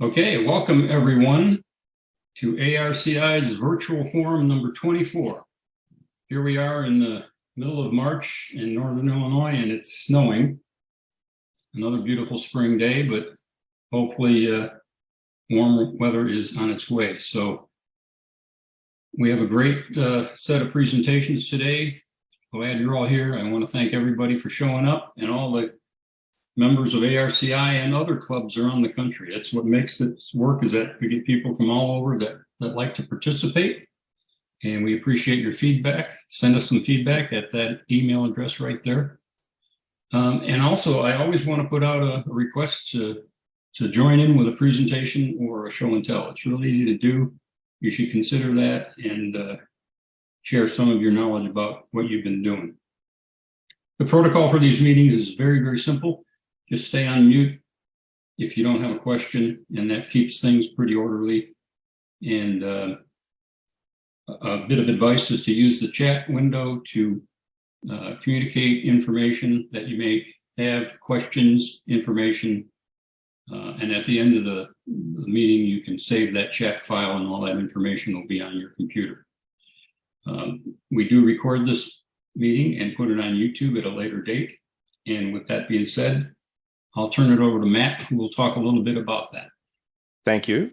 Okay, welcome everyone to ARCI's virtual forum number 24. Here we are in the middle of March in Northern Illinois, and it's snowing. Another beautiful spring day, but hopefully warm weather is on its way. So we have a great set of presentations today. Glad you're all here. I want to thank everybody for showing up and all the members of ARCI and other clubs around the country. That's what makes this work, is that we get people from all over that like to participate. And we appreciate your feedback. Send us some feedback at that email address right there. And also, I always want to put out a request to join in with a presentation or a show and tell. It's really easy to do. You should consider that and share some of your knowledge about what you've been doing. The protocol for these meetings is very, very simple. Just stay on mute if you don't have a question, and that keeps things pretty orderly. And a bit of advice is to use the chat window to communicate information that you may have, questions, information. And at the end of the meeting, you can save that chat file, and all that information will be on your computer. We do record this meeting and put it on YouTube at a later date. And with that being said, I'll turn it over to Matt, who will talk a little bit about that. Thank you.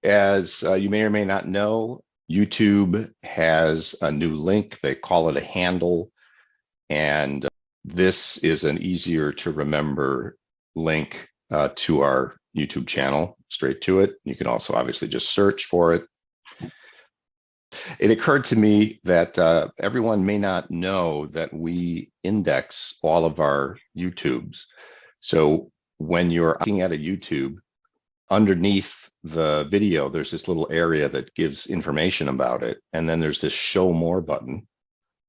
As you may or may not know, YouTube has a new link. They call it a handle. And this is an easier to remember link to our YouTube channel, straight to it. You can also obviously just search for it. It occurred to me that everyone may not know that we index all of our YouTubes. So when you're looking at a YouTube, underneath the video, there's this little area that gives information about it. And then there's this show more button.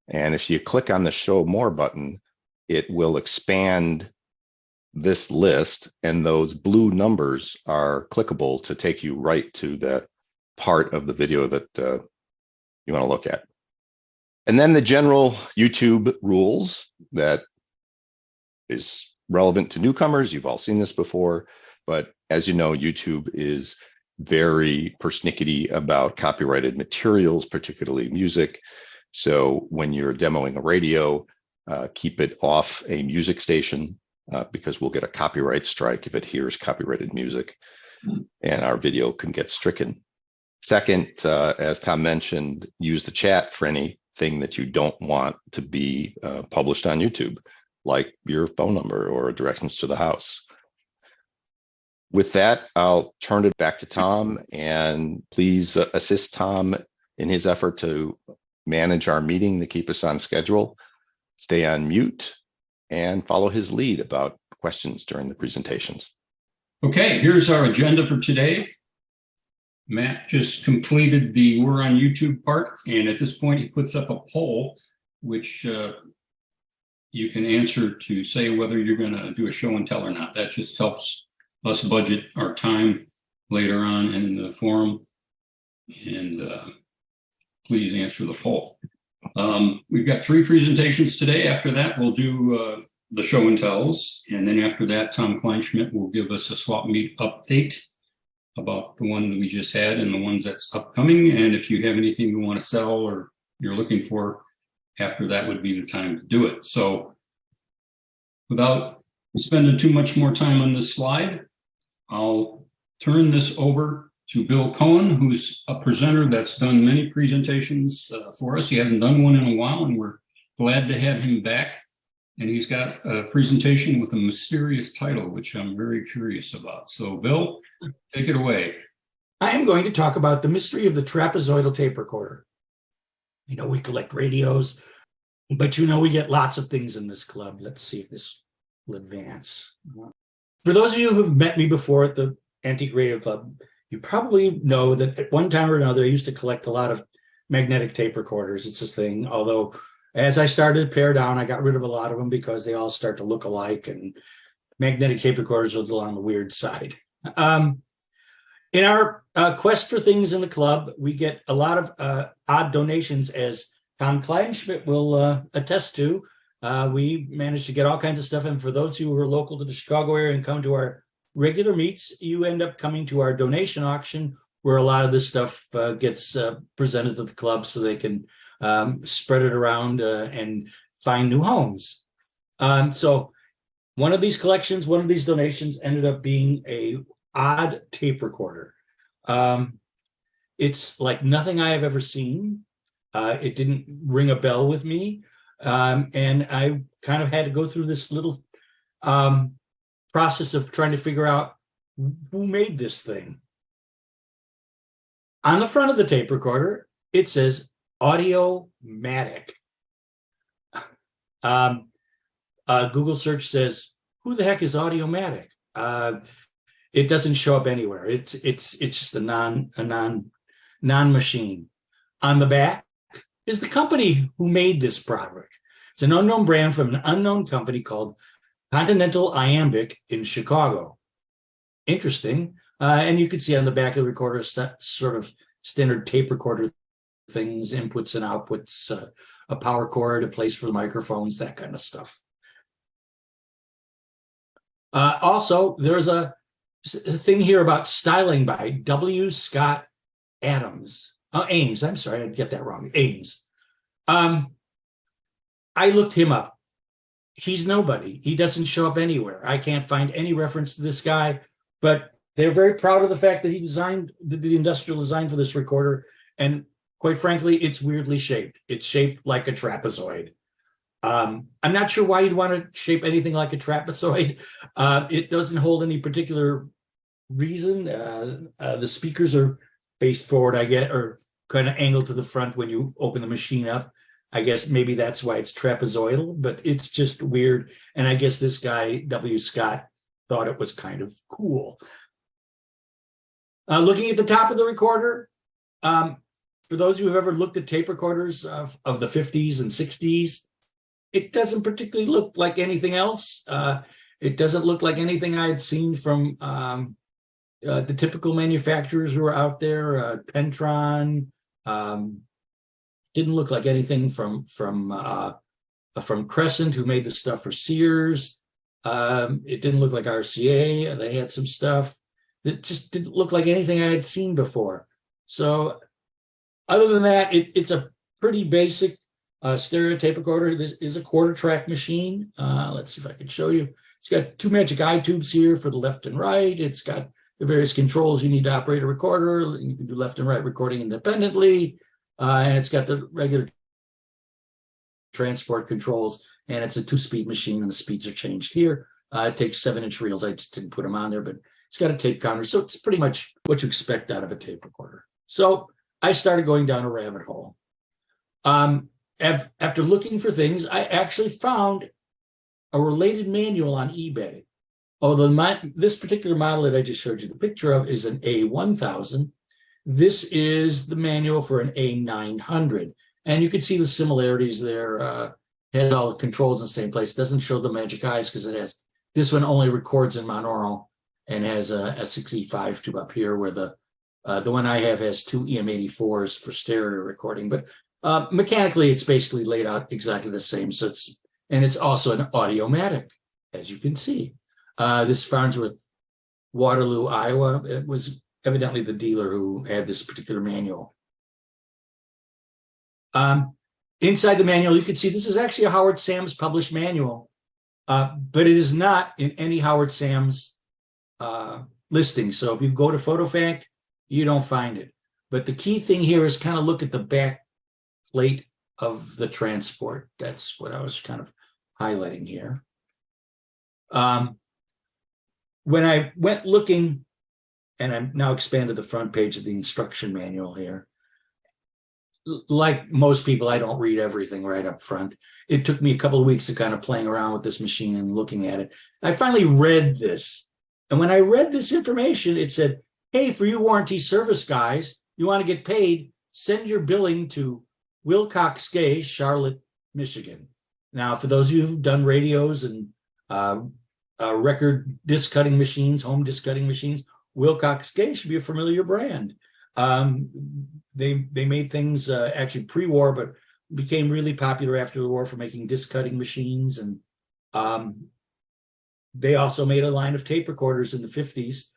And if you click on the show more button, it will expand this list, and those blue numbers are clickable to take you right to the part of the video that you want to look at. And then the general YouTube rules that is relevant to newcomers. You've all seen this before, but as you know, YouTube is very persnickety about copyrighted materials, particularly music. So when you're demoing a radio, keep it off a music station because we'll get a copyright strike if it hears copyrighted music, and our video can get stricken. Second, as Tom mentioned, use the chat for anything that you don't want to be published on YouTube, like your phone number or directions to the house. With that, I'll turn it back to Tom, and please assist Tom in his effort to manage our meeting to keep us on schedule. Stay on mute and follow his lead about questions during the presentations. Okay, here's our agenda for today. Matt just completed the We're on YouTube part, and at this point he puts up a poll, which you can answer to say whether you're going to do a show and tell or not. That just helps us budget our time later on in the forum. And please answer the poll. We've got 3 presentations today. After that, we'll do the show and tells. And then after that, Tom Kleinschmidt will give us a swap meet update about the one that we just had and the ones that's upcoming. And if you have anything you want to sell or you're looking for, after that would be the time to do it. So without spending too much more time on this slide, I'll turn this over to Bill Cohn, who's a presenter that's done many presentations for us. He hasn't done one in a while, and we're glad to have him back. And he's got a presentation with a mysterious title, which I'm very curious about. So Bill, take it away. I am going to talk about the mystery of the trapezoidal tape recorder. You know, we collect radios, but you know, we get lots of things in this club. Let's see if this will advance. For those of you who've met me before at the Antique Radio Club, you probably know that at one time or another, I used to collect a lot of magnetic tape recorders. It's a thing, although as I started to pare down, I got rid of a lot of them because they all start to look alike, and magnetic tape recorders are a little on the weird side. In our quest for things in the club, we get a lot of odd donations, as Tom Kleinschmidt will attest to. We managed to get all kinds of stuff. And for those of you who are local to the Chicago area and come to our regular meets, you end up coming to our donation auction, where a lot of this stuff gets presented to the club so they can spread it around and find new homes. So one of these collections, one of these donations ended up being a odd tape recorder. It's like nothing I have ever seen. It didn't ring a bell with me. And I kind of had to go through this little process of trying to figure out who made this thing. On the front of the tape recorder, it says Audio-matic. Google search says, who the heck is Audio-matic? It doesn't show up anywhere. It's just a non-machine. On the back is the company who made this product. It's an unknown brand from an unknown company called Continental Iambic in Chicago. Interesting. And you can see on the back of the recorder sort of standard tape recorder things, inputs and outputs, a power cord, a place for the microphones, that kind of stuff. Also, there's a thing here about styling by W. Scott Ames. I'm sorry, I'd get that wrong. Ames. I looked him up. He's nobody. He doesn't show up anywhere. I can't find any reference to this guy, but they're very proud of the fact that he designed the industrial design for this recorder. And quite frankly, it's weirdly shaped. It's shaped like a trapezoid. I'm not sure why you'd want to shape anything like a trapezoid. It doesn't hold any particular reason. The speakers are faced forward, I get, or kind of angled to the front when you open the machine up. I guess maybe that's why it's trapezoidal, but it's just weird. And I guess this guy, W. Scott, thought it was kind of cool. Looking at the top of the recorder, for those who have ever looked at tape recorders of the 50s and 60s, it doesn't particularly look like anything else. It doesn't look like anything I had seen from the typical manufacturers who are out there. Pentron, didn't look like anything from Crescent, who made the stuff for Sears. It didn't look like RCA. They had some stuff that just didn't look like anything I had seen before. So other than that, it's a pretty basic stereo tape recorder. This is a quarter track machine. Let's see if I can show you. It's got two magic eye tubes here for the left and right. It's got the various controls you need to operate a recorder. You can do left and right recording independently. And it's got the regular transport controls, and it's a 2-speed machine, and the speeds are changed here. It takes 7-inch reels. I just didn't put them on there, but it's got a tape counter. So it's pretty much what you expect out of a tape recorder. So I started going down a rabbit hole. After looking for things, I actually found a related manual on eBay. Although this particular model that I just showed you the picture of is an A1000. This is the manual for an A900. And you can see the similarities there. It has all the controls in the same place. It doesn't show the magic eyes because it has, this one only records in monaural and has a S6E5 tube up here, where the one I have has two EM84s for stereo recording. But mechanically, it's basically laid out exactly the same. So it's also an Audio-matic, as you can see. This Farnsworth, Waterloo, Iowa. It was evidently the dealer who had this particular manual. Inside the manual, you can see this is actually a Howard Sams published manual, but it is not in any Howard Sams listing. So if you go to PhotoFact, you don't find it. But the key thing here is kind of look at the back plate of the transport. That's what I was kind of highlighting here. When I went looking, and I've now expanded the front page of the instruction manual here. Like most people, I don't read everything right up front. It took me a couple of weeks of kind of playing around with this machine and looking at it. I finally read this. And when I read this information, it said, hey, for you warranty service guys, you want to get paid, send your billing to Wilcox Gay, Charlotte, Michigan. Now, for those of you who've done radios and record disc cutting machines, home disc cutting machines, Wilcox Gay should be a familiar brand. They made things actually pre-war, but became really popular after the war for making disc cutting machines. And They also made a line of tape recorders in the 50s,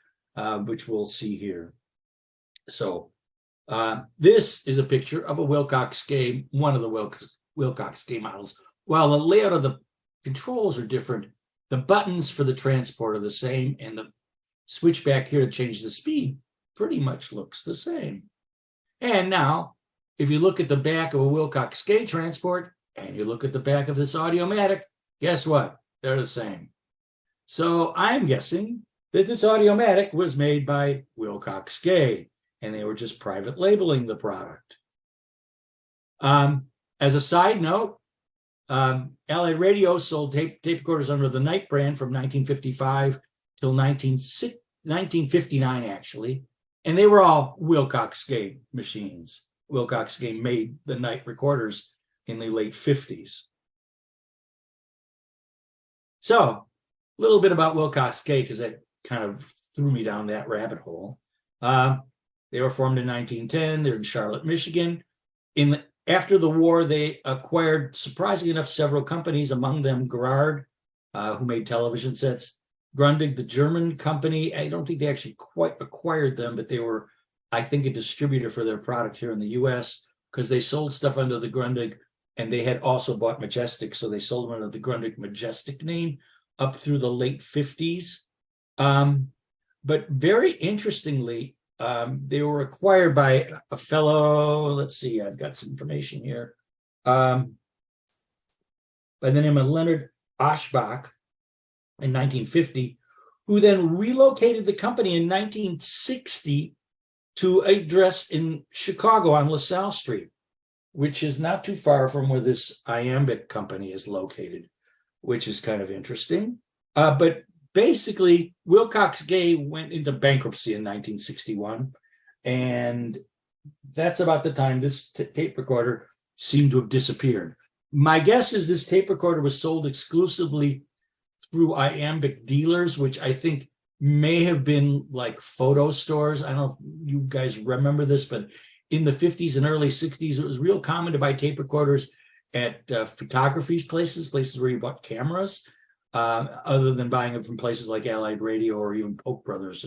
which we'll see here. So this is a picture of a Wilcox-Gay, one of the Wilcox-Gay models. While the layout of the controls are different, the buttons for the transport are the same, and the switch back here to change the speed pretty much looks the same. And now, if you look at the back of a Wilcox-Gay transport and you look at the back of this Audiomatic, guess what? They're the same. So I'm guessing that this Audiomatic was made by Wilcox-Gay, and they were just private labeling the product. As a side note, Allied Radio sold tape recorders under the Knight brand from 1955 till 1959, actually, and they were all Wilcox-Gay machines. Wilcox-Gay made the Knight recorders in the late 50s. So, a little bit about Wilcox-Gay, because that kind of threw me down that rabbit hole. They were formed in 1910. They're in Charlotte, Michigan. After the war, they acquired, surprisingly enough, several companies, among them Gerard, who made television sets. Grundig, the German company, I don't think they actually quite acquired them, but they were, I think, a distributor for their product here in the US, because they sold stuff under the Grundig, and they had also bought Majestic, so they sold them under the Grundig Majestic name up through the late 50s. But very interestingly, they were acquired by a fellow, let's see, I've got some information here, by the name of Leonard Aschbach in 1950, who then relocated the company in 1960 to a address in Chicago on LaSalle Street, which is not too far from where this Iambic company is located, which is kind of interesting. But basically, Wilcox-Gay went into bankruptcy in 1961, and that's about the time this tape recorder seemed to have disappeared. My guess is this tape recorder was sold exclusively through Iambic dealers, which I think may have been like photo stores. I don't know if you guys remember this, but in the 50s and early 60s, it was real common to buy tape recorders at photography places where you bought cameras. Other than buying them from places like Allied Radio or even Polk Brothers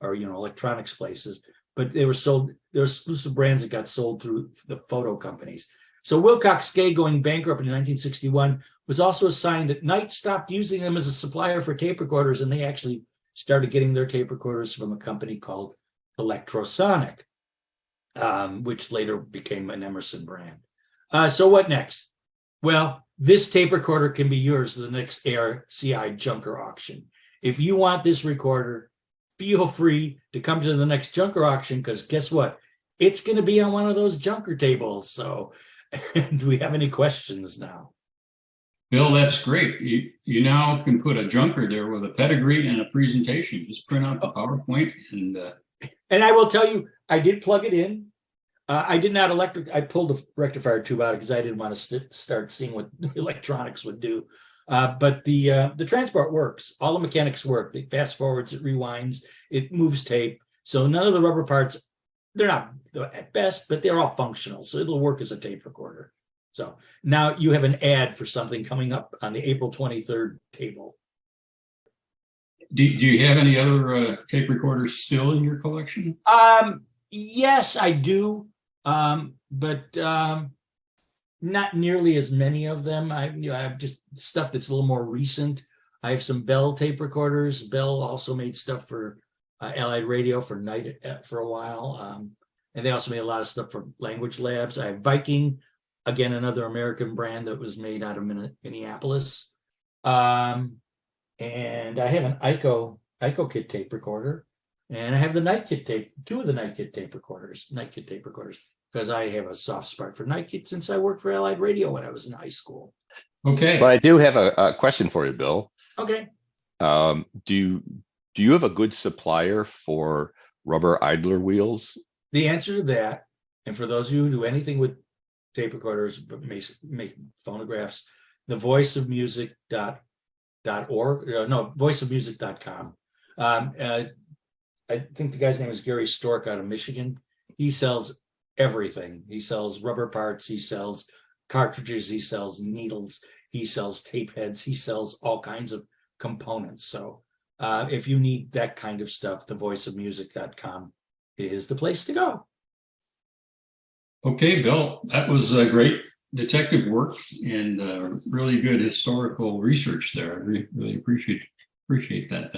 or, electronics places. But they were sold, they're exclusive brands that got sold through the photo companies. So Wilcox-Gay going bankrupt in 1961 was also a sign that Knight stopped using them as a supplier for tape recorders, and they actually started getting their tape recorders from a company called Electrosonic, which later became an Emmerson brand. So what next? Well, this tape recorder can be yours at the next ARCI Junker auction. If you want this recorder, feel free to come to the next Junker auction, because guess what? It's going to be on one of those Junker tables. So do we have any questions now? Bill, that's great. You now can put a Junker there with a pedigree and a presentation. Just print out the PowerPoint and... And I will tell you, I did plug it in. I did not I pulled the rectifier tube out because I didn't want to start seeing what electronics would do. But the transport works. All the mechanics work. It fast forwards, it rewinds, it moves tape. So none of the rubber parts, they're not at best, but they're all functional. So it'll work as a tape recorder. So now you have an ad for something coming up on the April 23rd table. Do you have any other tape recorders still in your collection? Yes, I do. But not nearly as many of them. I have just stuff that's a little more recent. I have some Bell tape recorders. Bell also made stuff for Allied Radio for Knight for a while. And they also made a lot of stuff for Language Labs. I have Viking, again, another American brand that was made out of Minneapolis. And I have an Ico Kit tape recorder. And I have the Knight Kit tape, two of the Knight Kit tape recorders, because I have a soft spot for Knight Kit since I worked for Allied Radio when I was in high school. Okay. But I do have a question for you, Bill. Okay. Do you have a good supplier for rubber idler wheels? The answer to that, and for those of you who do anything with tape recorders, but make phonographs, the voiceofmusic.org, voiceofmusic.com. I think the guy's name is Gary Stork out of Michigan. He sells everything. He sells rubber parts. He sells cartridges. He sells needles. He sells tape heads. He sells all kinds of components. So if you need that kind of stuff, thevoiceofmusic.com is the place to go. Okay, Bill, that was great detective work and really good historical research there. I really appreciate that.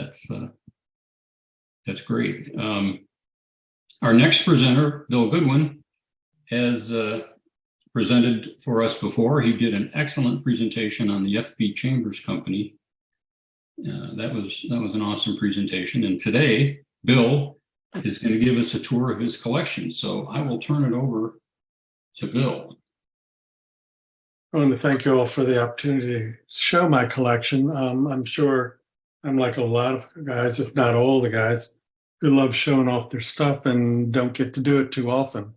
That's great. Our next presenter, Bill Goodwin, has presented for us before. He did an excellent presentation on the FB Chambers Company. That was an awesome presentation. And today, Bill is going to give us a tour of his collection. So I will turn it over to Bill. I want to thank you all for the opportunity to show my collection. I'm sure I'm like a lot of guys, if not all the guys, who love showing off their stuff and don't get to do it too often.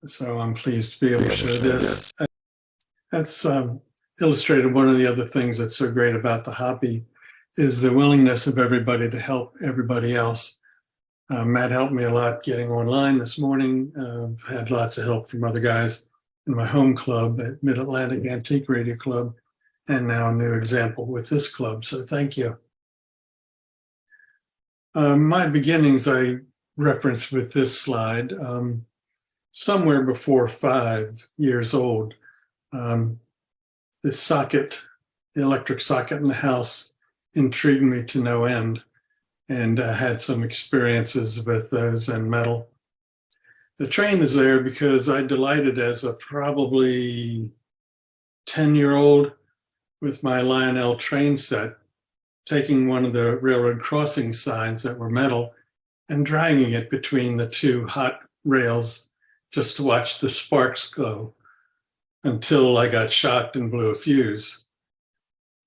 So I'm pleased to be able to show this. That's illustrated one of the other things that's so great about the hobby is the willingness of everybody to help everybody else. Matt helped me a lot getting online this morning. Had lots of help from other guys in my home club at Mid-Atlantic Antique Radio Club, and now a new example with this club. So thank you. My beginnings I referenced with this slide. Somewhere before 5 years old, the electric socket in the house intrigued me to no end. And I had some experiences with those and metal. The train is there because I delighted as a probably 10-year-old with my Lionel train set, taking one of the railroad crossing signs that were metal and dragging it between the two hot rails just to watch the sparks go until I got shocked and blew a fuse.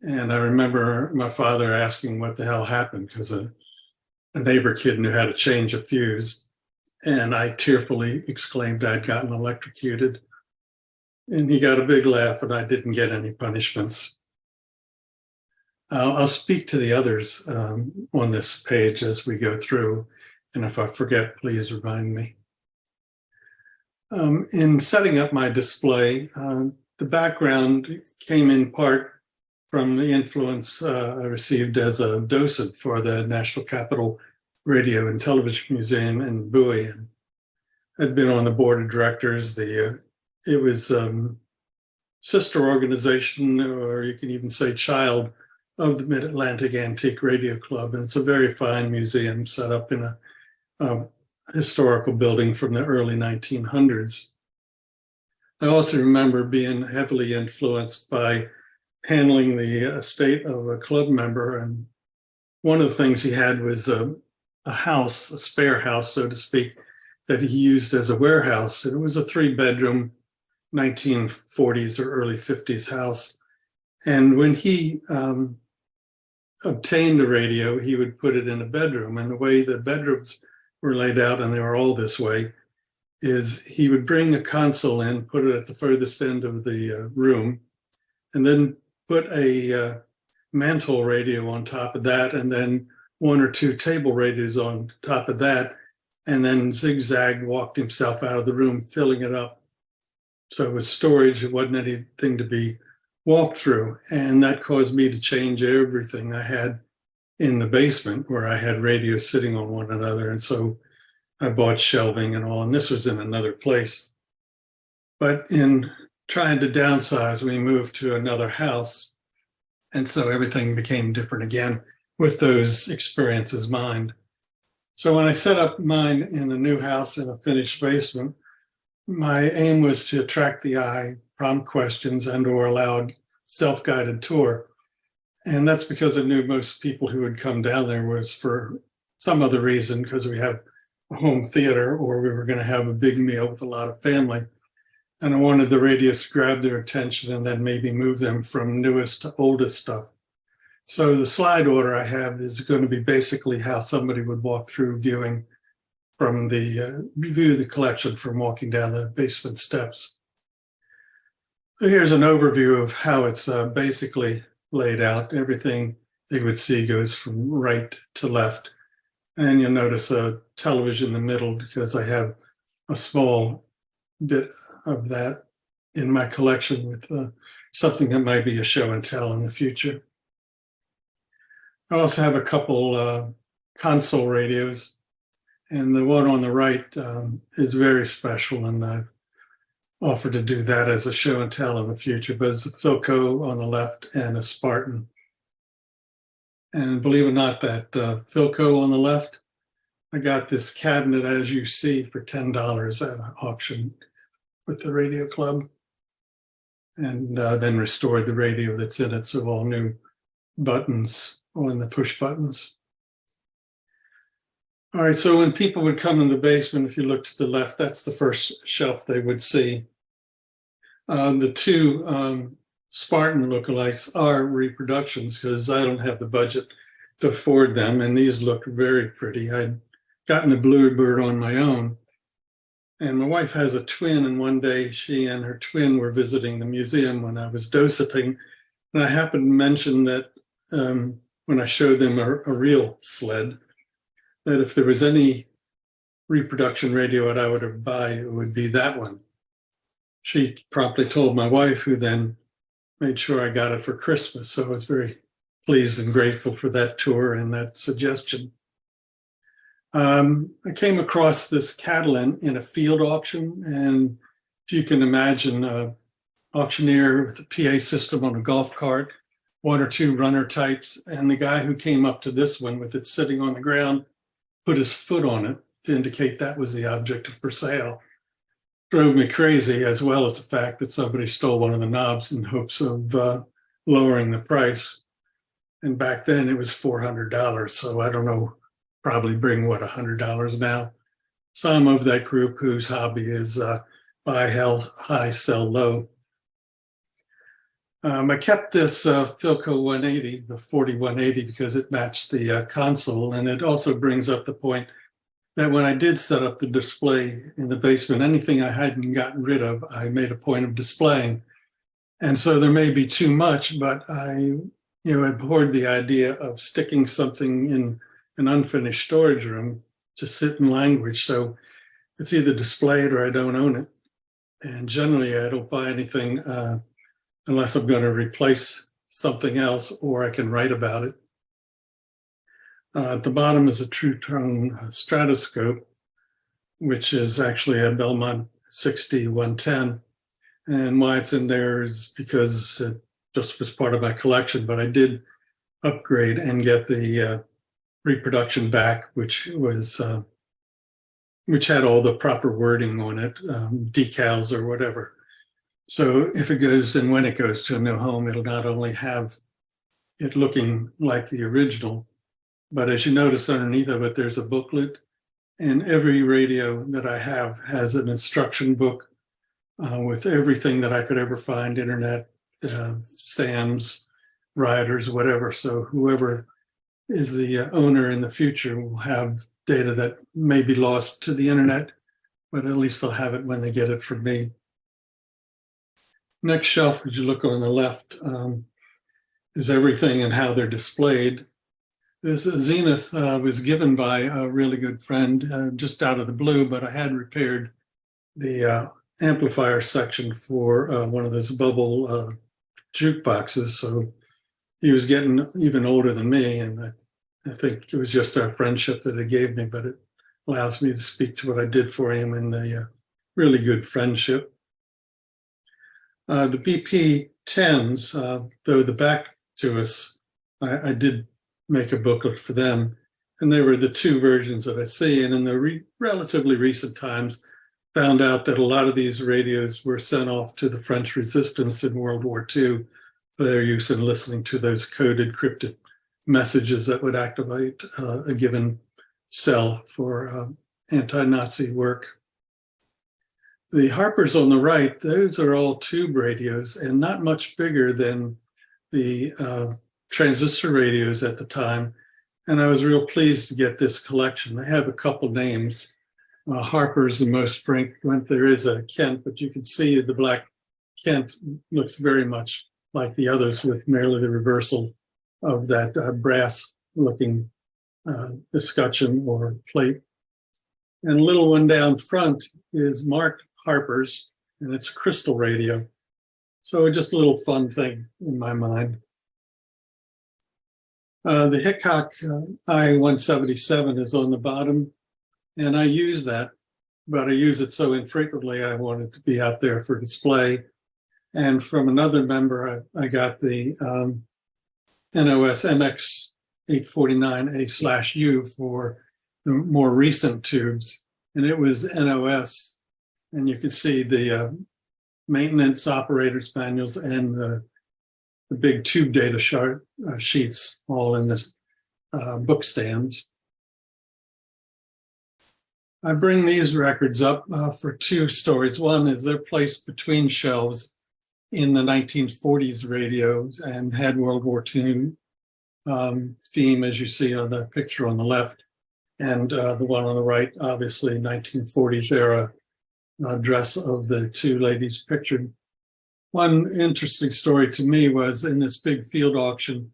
And I remember my father asking what the hell happened because a neighbor kid knew how to change a fuse. And I tearfully exclaimed I'd gotten electrocuted. And he got a big laugh, and I didn't get any punishments. I'll speak to the others on this page as we go through. And if I forget, please remind me. In setting up my display, the background came in part from the influence I received as a docent for the National Capital Radio and Television Museum in Bowie. And I'd been on the board of directors. It was sister organization, or you can even say child, of the Mid-Atlantic Antique Radio Club. And it's a very fine museum set up in a historical building from the early 1900s. I also remember being heavily influenced by handling the estate of a club member. And one of the things he had was a house, a spare house, so to speak, that he used as a warehouse. And it was a 3-bedroom 1940s or early 50s house. And when he obtained a radio, he would put it in a bedroom. And the way the bedrooms were laid out, and they were all this way, is he would bring a console in, put it at the furthest end of the room, and then put a mantle radio on top of that, and then 1 or 2 table radios on top of that, and then zigzagged, walked himself out of the room, filling it up. So it was storage. It wasn't anything to be walked through. And that caused me to change everything I had in the basement, where I had radios sitting on one another. And so I bought shelving and all, and this was in another place. But in trying to downsize, we moved to another house. And so everything became different again with those experiences in mind. So when I set up mine in a new house in a finished basement, my aim was to attract the eye, prompt questions, and or allow self-guided tour. And that's because I knew most people who would come down there was for some other reason, because we have a home theater or we were going to have a big meal with a lot of family. And I wanted the radios to grab their attention and then maybe move them from newest to oldest stuff. So the slide order I have is going to be basically how somebody would walk through viewing from the view of the collection from walking down the basement steps. So here's an overview of how it's basically laid out. Everything they would see goes from right to left. And you'll notice a television in the middle because I have a small bit of that in my collection with something that might be a show and tell in the future. I also have a couple console radios, and the one on the right is very special, and I've offered to do that as a show and tell in the future. But it's a Philco on the left and a Spartan. And believe it or not, that Philco on the left, I got this cabinet, as you see, for $10 at an auction with the radio club, and then restored the radio that's in it, so all new buttons on the push buttons. All right, so when people would come in the basement, if you look to the left, that's the first shelf they would see. The two Spartan lookalikes are reproductions because I don't have the budget to afford them, and these look very pretty. I'd gotten a Bluebird on my own, and my wife has a twin, and one day she and her twin were visiting the museum when I was doceting, and I happened to mention that when I showed them a real sled, that if there was any reproduction radio that I would buy, it would be that one. She promptly told my wife, who then made sure I got it for Christmas. So I was very pleased and grateful for that tour and that suggestion. I came across this Catalan in a field auction, and if you can imagine an auctioneer with a PA system on a golf cart, one or two runner types, and the guy who came up to this one with it sitting on the ground put his foot on it to indicate that was the object for sale. Drove me crazy, as well as the fact that somebody stole one of the knobs in hopes of lowering the price. And back then it was $400. So I don't know, probably bring what, $100 now. So I'm of that group whose hobby is buy high, sell low. I kept this Philco 180, the 4180, because it matched the console. And it also brings up the point that when I did set up the display in the basement, anything I hadn't gotten rid of, I made a point of displaying. And so there may be too much, but I abhorred the idea of sticking something in an unfinished storage room to sit and languish. So it's either displayed or I don't own it. And generally I don't buy anything unless I'm going to replace something else or I can write about it. At the bottom is a True Tone stratoscope, which is actually a Belmont 60-110. And why it's in there is because it just was part of my collection, but I did upgrade and get the reproduction back, which had all the proper wording on it, decals or whatever. So if it goes, and when it goes to a new home, it'll not only have it looking like the original, but as you notice underneath of it, there's a booklet, and every radio that I have has an instruction book with everything that I could ever find, internet, SAMs, riders, whatever. So whoever is the owner in the future will have data that may be lost to the internet, but at least they'll have it when they get it from me. Next shelf, as you look on the left, is everything and how they're displayed. This Zenith was given by a really good friend just out of the blue, but I had repaired the amplifier section for one of those bubble jukeboxes. So he was getting even older than me, and I think it was just our friendship that he gave me, but it allows me to speak to what I did for him in the really good friendship. The BP-10s, though the back to us, I did make a booklet for them, and they were the two versions that I see. And in the relatively recent times, found out that a lot of these radios were sent off to the French resistance in World War II for their use in listening to those coded, cryptic messages that would activate a given cell for anti-Nazi work. The Harpers on the right, those are all tube radios and not much bigger than the transistor radios at the time. And I was real pleased to get this collection. They have a couple names. Harper's the most frequent. There is a Kent, but you can see the black Kent looks very much like the others with merely the reversal of that brass looking escutcheon or plate. And a little one down front is marked Harper's, and it's a crystal radio. So just a little fun thing in my mind. The Hickok I-177 is on the bottom, and I use that, but I use it so infrequently I wanted to be out there for display. And from another member, I got the NOS MX 849A/U for the more recent tubes, and it was NOS, and you can see the maintenance operators manuals and the big tube data sheets all in the book stands. I bring these records up for two stories. One is they're placed between shelves in the 1940s radios and had World War II theme, as you see on the picture on the left. And the one on the right, obviously 1940s era dress of the two ladies pictured. One interesting story to me was in this big field auction,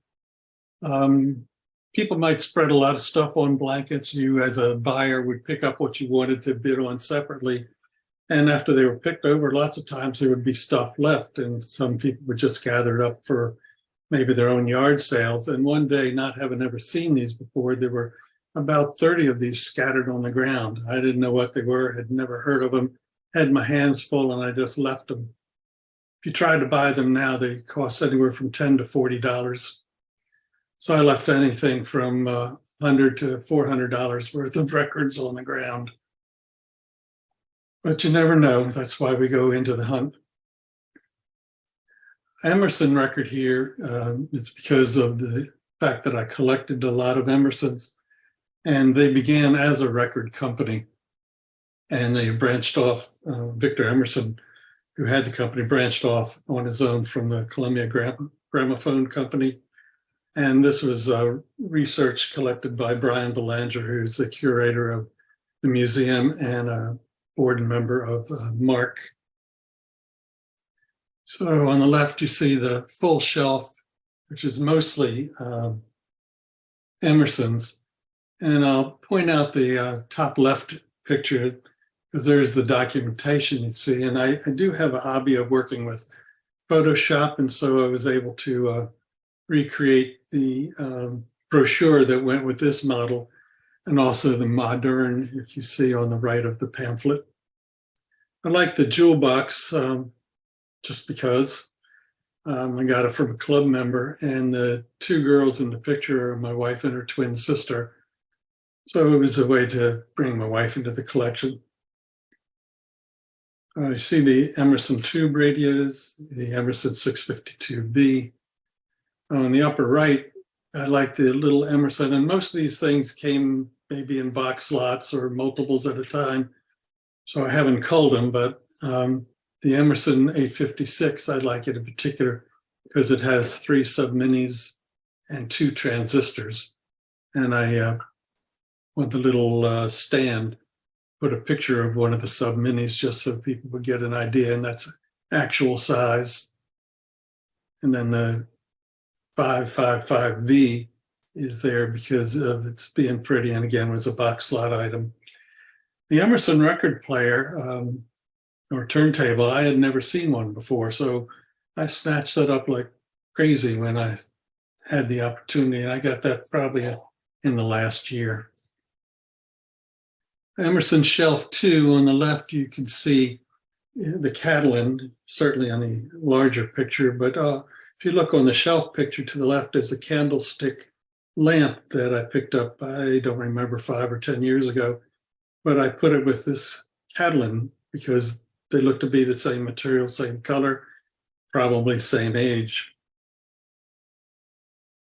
people might spread a lot of stuff on blankets. You as a buyer would pick up what you wanted to bid on separately. And after they were picked over, lots of times there would be stuff left, and some people would just gather it up for maybe their own yard sales. And one day, not having ever seen these before, there were about 30 of these scattered on the ground. I didn't know what they were, had never heard of them, had my hands full, and I just left them. If you tried to buy them now, they cost anywhere from $10 to $40. So I left anything from $100 to $400 worth of records on the ground. But you never know. That's why we go into the hunt. Emerson record here, it's because of the fact that I collected a lot of Emersons, and they began as a record company, and they branched off. Victor Emerson, who had the company, branched off on his own from the Columbia Gramophone Company. And this was research collected by Brian Belanger, who's the curator of the museum and a board member of MARC. So on the left, you see the full shelf, which is mostly Emerson's. And I'll point out the top left picture, because there's the documentation you see. And I do have a hobby of working with Photoshop, and so I was able to recreate the brochure that went with this model, and also the modern, if you see on the right of the pamphlet. I like the jewel box just because I got it from a club member, and the two girls in the picture are my wife and her twin sister. So it was a way to bring my wife into the collection. I see the Emmerson tube radios, the Emerson 652B. On the upper right, I like the little Emerson, and most of these things came maybe in box lots or multiples at a time. So I haven't culled them, but the Emmerson 856, I like it in particular because it has 3 sub-minis and 2 transistors. And I want the little stand, put a picture of one of the sub-minis just so people would get an idea, and that's actual size. And then the 555V is there because of its being pretty, and again was a box slot item. The Emerson record player or turntable, I had never seen one before, so I snatched that up like crazy when I had the opportunity, and I got that probably in the last year. Emerson Shelf 2 on the left, you can see the Catalan, certainly on the larger picture, but if you look on the shelf picture to the left is a candlestick lamp that I picked up, I don't remember, 5 or 10 years ago, but I put it with this Catalan because they look to be the same material, same color, probably same age.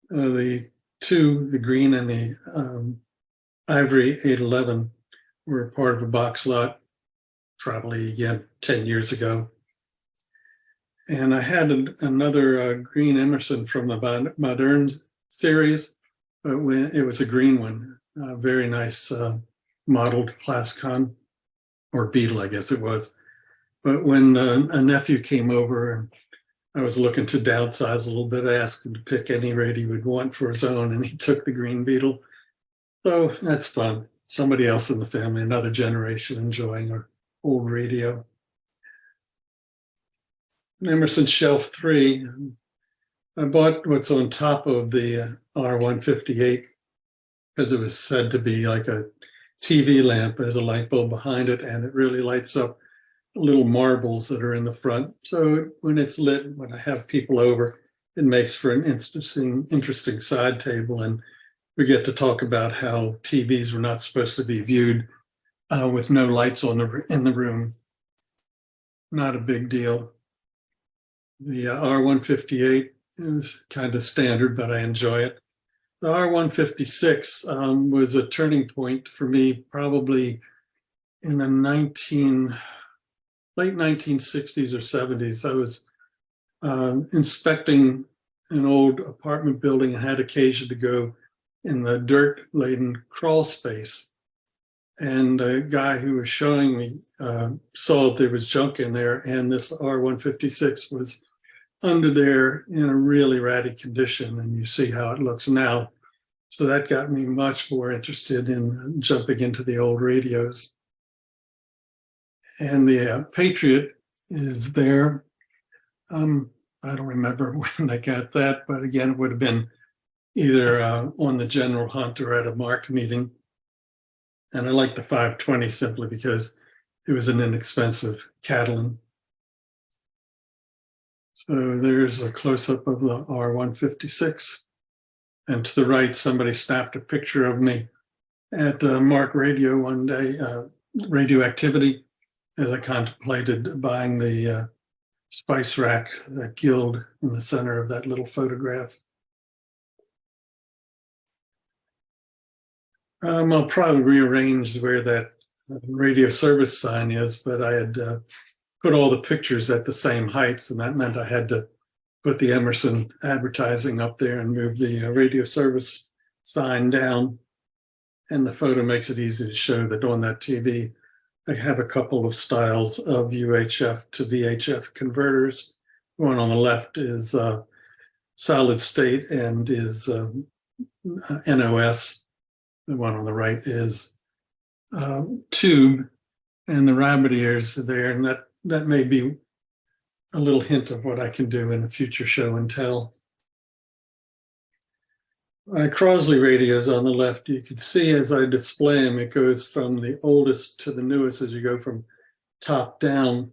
The green and the ivory 811 were part of a box lot, probably again 10 years ago. And I had another green Emerson from the Modern series, but it was a green one, very nice modeled Plascon, or Beetle, I guess it was. But when a nephew came over and I was looking to downsize a little bit, I asked him to pick any radio he would want for his own, and he took the green Beetle. So that's fun. Somebody else in the family, another generation enjoying our old radio. Emerson Shelf 3. I bought what's on top of the R158 because it was said to be like a TV lamp. There's a light bulb behind it, and it really lights up little marbles that are in the front. So when it's lit, when I have people over, it makes for an interesting side table. And we get to talk about how TVs were not supposed to be viewed with no lights in the room. Not a big deal. The R158 is kind of standard, but I enjoy it. The R156 was a turning point for me, probably in the late 1960s or 70s. I was inspecting an old apartment building and had occasion to go in the dirt-laden crawl space. And the guy who was showing me saw that there was junk in there, and this R156 was under there in a really ratty condition, and you see how it looks now. So that got me much more interested in jumping into the old radios. And the Patriot is there. I don't remember when they got that, but again, it would have been either on the general hunt or at a MARC meeting. And I like the 520 simply because it was an inexpensive Catalan. So there's a close-up of the R156. And to the right, somebody snapped a picture of me at MARC Radio one day, Radioactivity, as I contemplated buying the spice rack, that guild in the center of that little photograph. I'll probably rearrange where that radio service sign is, but I had put all the pictures at the same heights, and that meant I had to put the Emmerson advertising up there and move the radio service sign down. And the photo makes it easy to show that on that TV, I have a couple of styles of UHF to VHF converters. One on the left is solid state and is NOS. The one on the right is tube, and the rabbit ears are there, and that may be a little hint of what I can do in a future show and tell. My Crosley radios on the left, you can see as I display them, it goes from the oldest to the newest as you go from top down.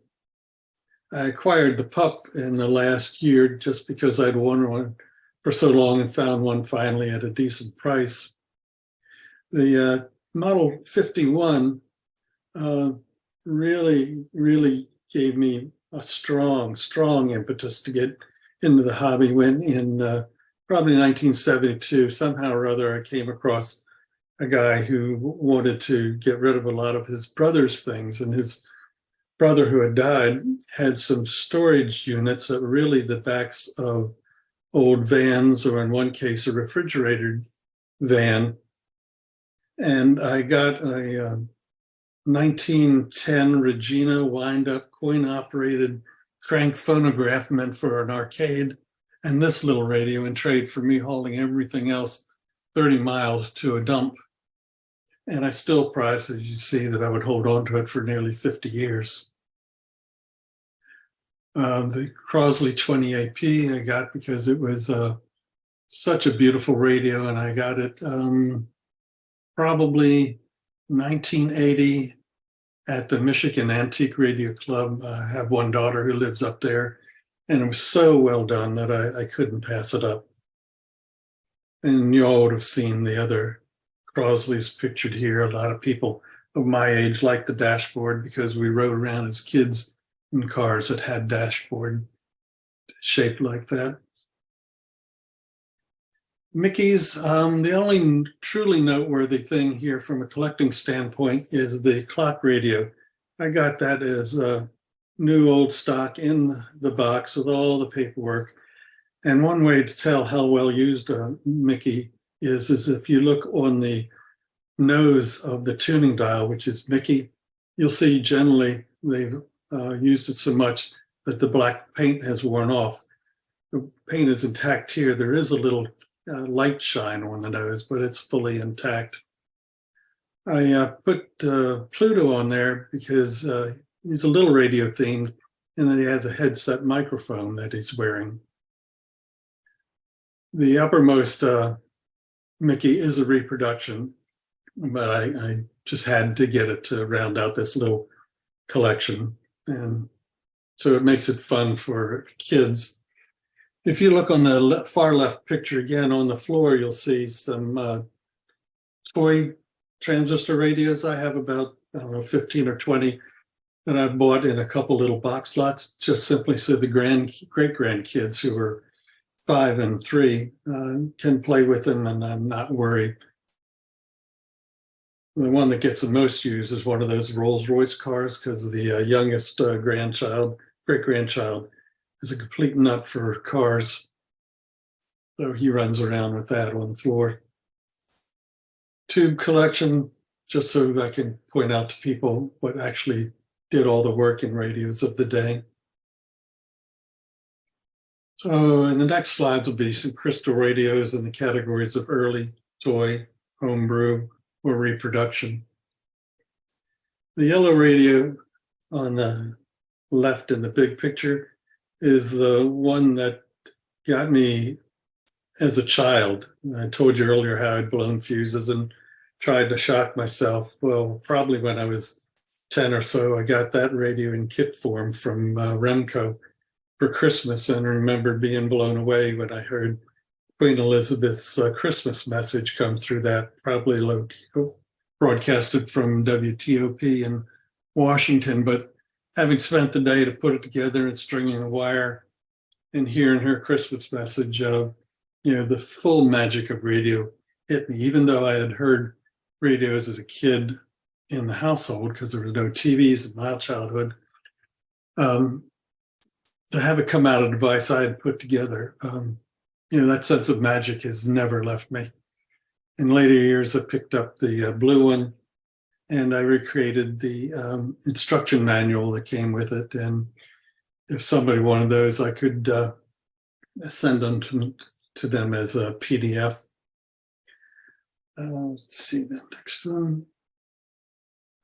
I acquired the pup in the last year just because I'd wanted one for so long and found one finally at a decent price. The Model 51 really gave me a strong impetus to get into the hobby. When in probably 1972, somehow or other, I came across a guy who wanted to get rid of a lot of his brother's things, and his brother, who had died, had some storage units that were really the backs of old vans, or in one case, a refrigerated van. And I got a 1910 Regina wind-up coin-operated crank phonograph meant for an arcade, and this little radio in trade for me hauling everything else 30 miles to a dump. And I still prize, as you see, that I would hold on to it for nearly 50 years. The Crosley 20AP I got because it was such a beautiful radio, and I got it probably 1980 at the Michigan Antique Radio Club. I have one daughter who lives up there, and it was so well done that I couldn't pass it up. And you all would have seen the other Crosleys pictured here. A lot of people of my age like the dashboard because we rode around as kids in cars that had dashboard shaped like that. Mickey's, the only truly noteworthy thing here from a collecting standpoint is the clock radio. I got that as new old stock in the box with all the paperwork. And one way to tell how well used Mickey is if you look on the nose of the tuning dial, which is Mickey, you'll see generally they've used it so much that the black paint has worn off. The paint is intact here. There is a little light shine on the nose, but it's fully intact. I put Pluto on there because he's a little radio themed, and then he has a headset microphone that he's wearing. The uppermost Mickey is a reproduction, but I just had to get it to round out this little collection. And so it makes it fun for kids. If you look on the far left picture again on the floor, you'll see some toy transistor radios. I have about, I don't know, 15 or 20 that I've bought in a couple little box lots, just simply so the great-grandkids who are 5 and 3 can play with them, and I'm not worried. The one that gets the most use is one of those Rolls-Royce cars, because the youngest great-grandchild, is a complete nut for cars. So he runs around with that on the floor. Tube collection, just so I can point out to people what actually did all the work in radios of the day. So in the next slides will be some crystal radios in the categories of early, toy, homebrew, or reproduction. The yellow radio on the left in the big picture is the one that got me as a child. I told you earlier how I'd blown fuses and tried to shock myself. Well, probably when I was 10 or so, I got that radio in kit form from Remco for Christmas, and I remember being blown away when I heard Queen Elizabeth's Christmas message come through that, probably broadcasted from WTOP in Washington. But having spent the day to put it together and stringing a wire and hearing her Christmas message, the full magic of radio hit me. Even though I had heard radios as a kid in the household, because there were no TVs in my childhood, to have it come out of a device I had put together, that sense of magic has never left me. In later years, I picked up the blue one, and I recreated the instruction manual that came with it. And if somebody wanted those, I could send them to them as a PDF. Let's see the next one.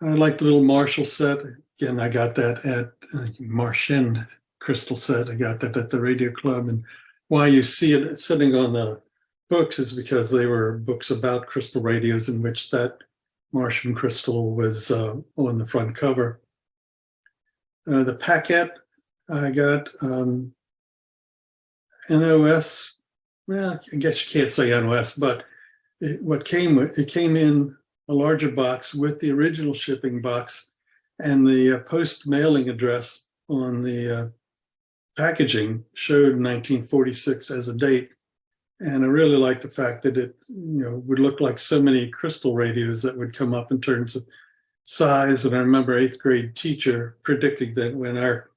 I like the little Marshall set. Again, I got that at Martian crystal set. I got that at the Radio Club. And why you see it sitting on the books is because they were books about crystal radios in which that Martian crystal was on the front cover. The packet, I got NOS. Well, I guess you can't say NOS, but it came in a larger box with the original shipping box, and the post mailing address on the packaging showed 1946 as a date. And I really like the fact that it would look like so many crystal radios that would come up in terms of size. And I remember 8th grade teacher predicting that when our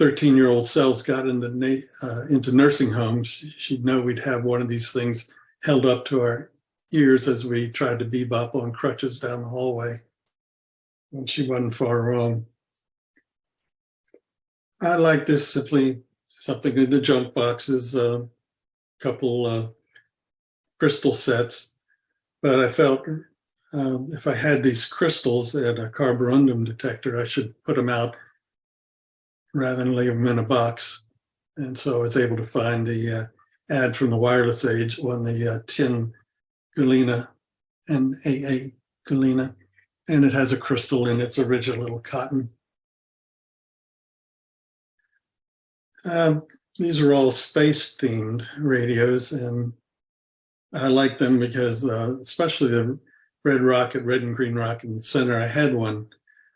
13-year-old selves got into nursing homes, she'd know we'd have one of these things held up to our ears as we tried to bebop on crutches down the hallway. And she wasn't far wrong. I like this, simply something in the junk boxes, a couple crystal sets. But I felt if I had these crystals and a carborundum detector, I should put them out rather than leave them in a box. And so I was able to find the ad from the wireless age on the tin Galena and AA Galena, and it has a crystal in its original little cotton. These are all space-themed radios, and I like them because, especially the red and green rocket in the center, I had one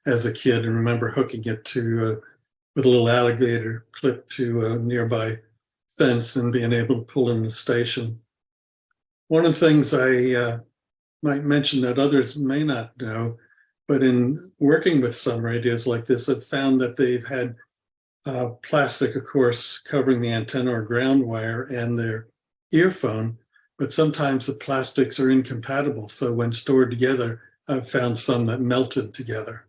as a kid and remember hooking it to with a little alligator clip to a nearby fence and being able to pull in the station. One of the things I might mention that others may not know, but in working with some radios like this, I've found that they've had plastic, of course, covering the antenna or ground wire and their earphone, but sometimes the plastics are incompatible. So when stored together, I've found some that melted together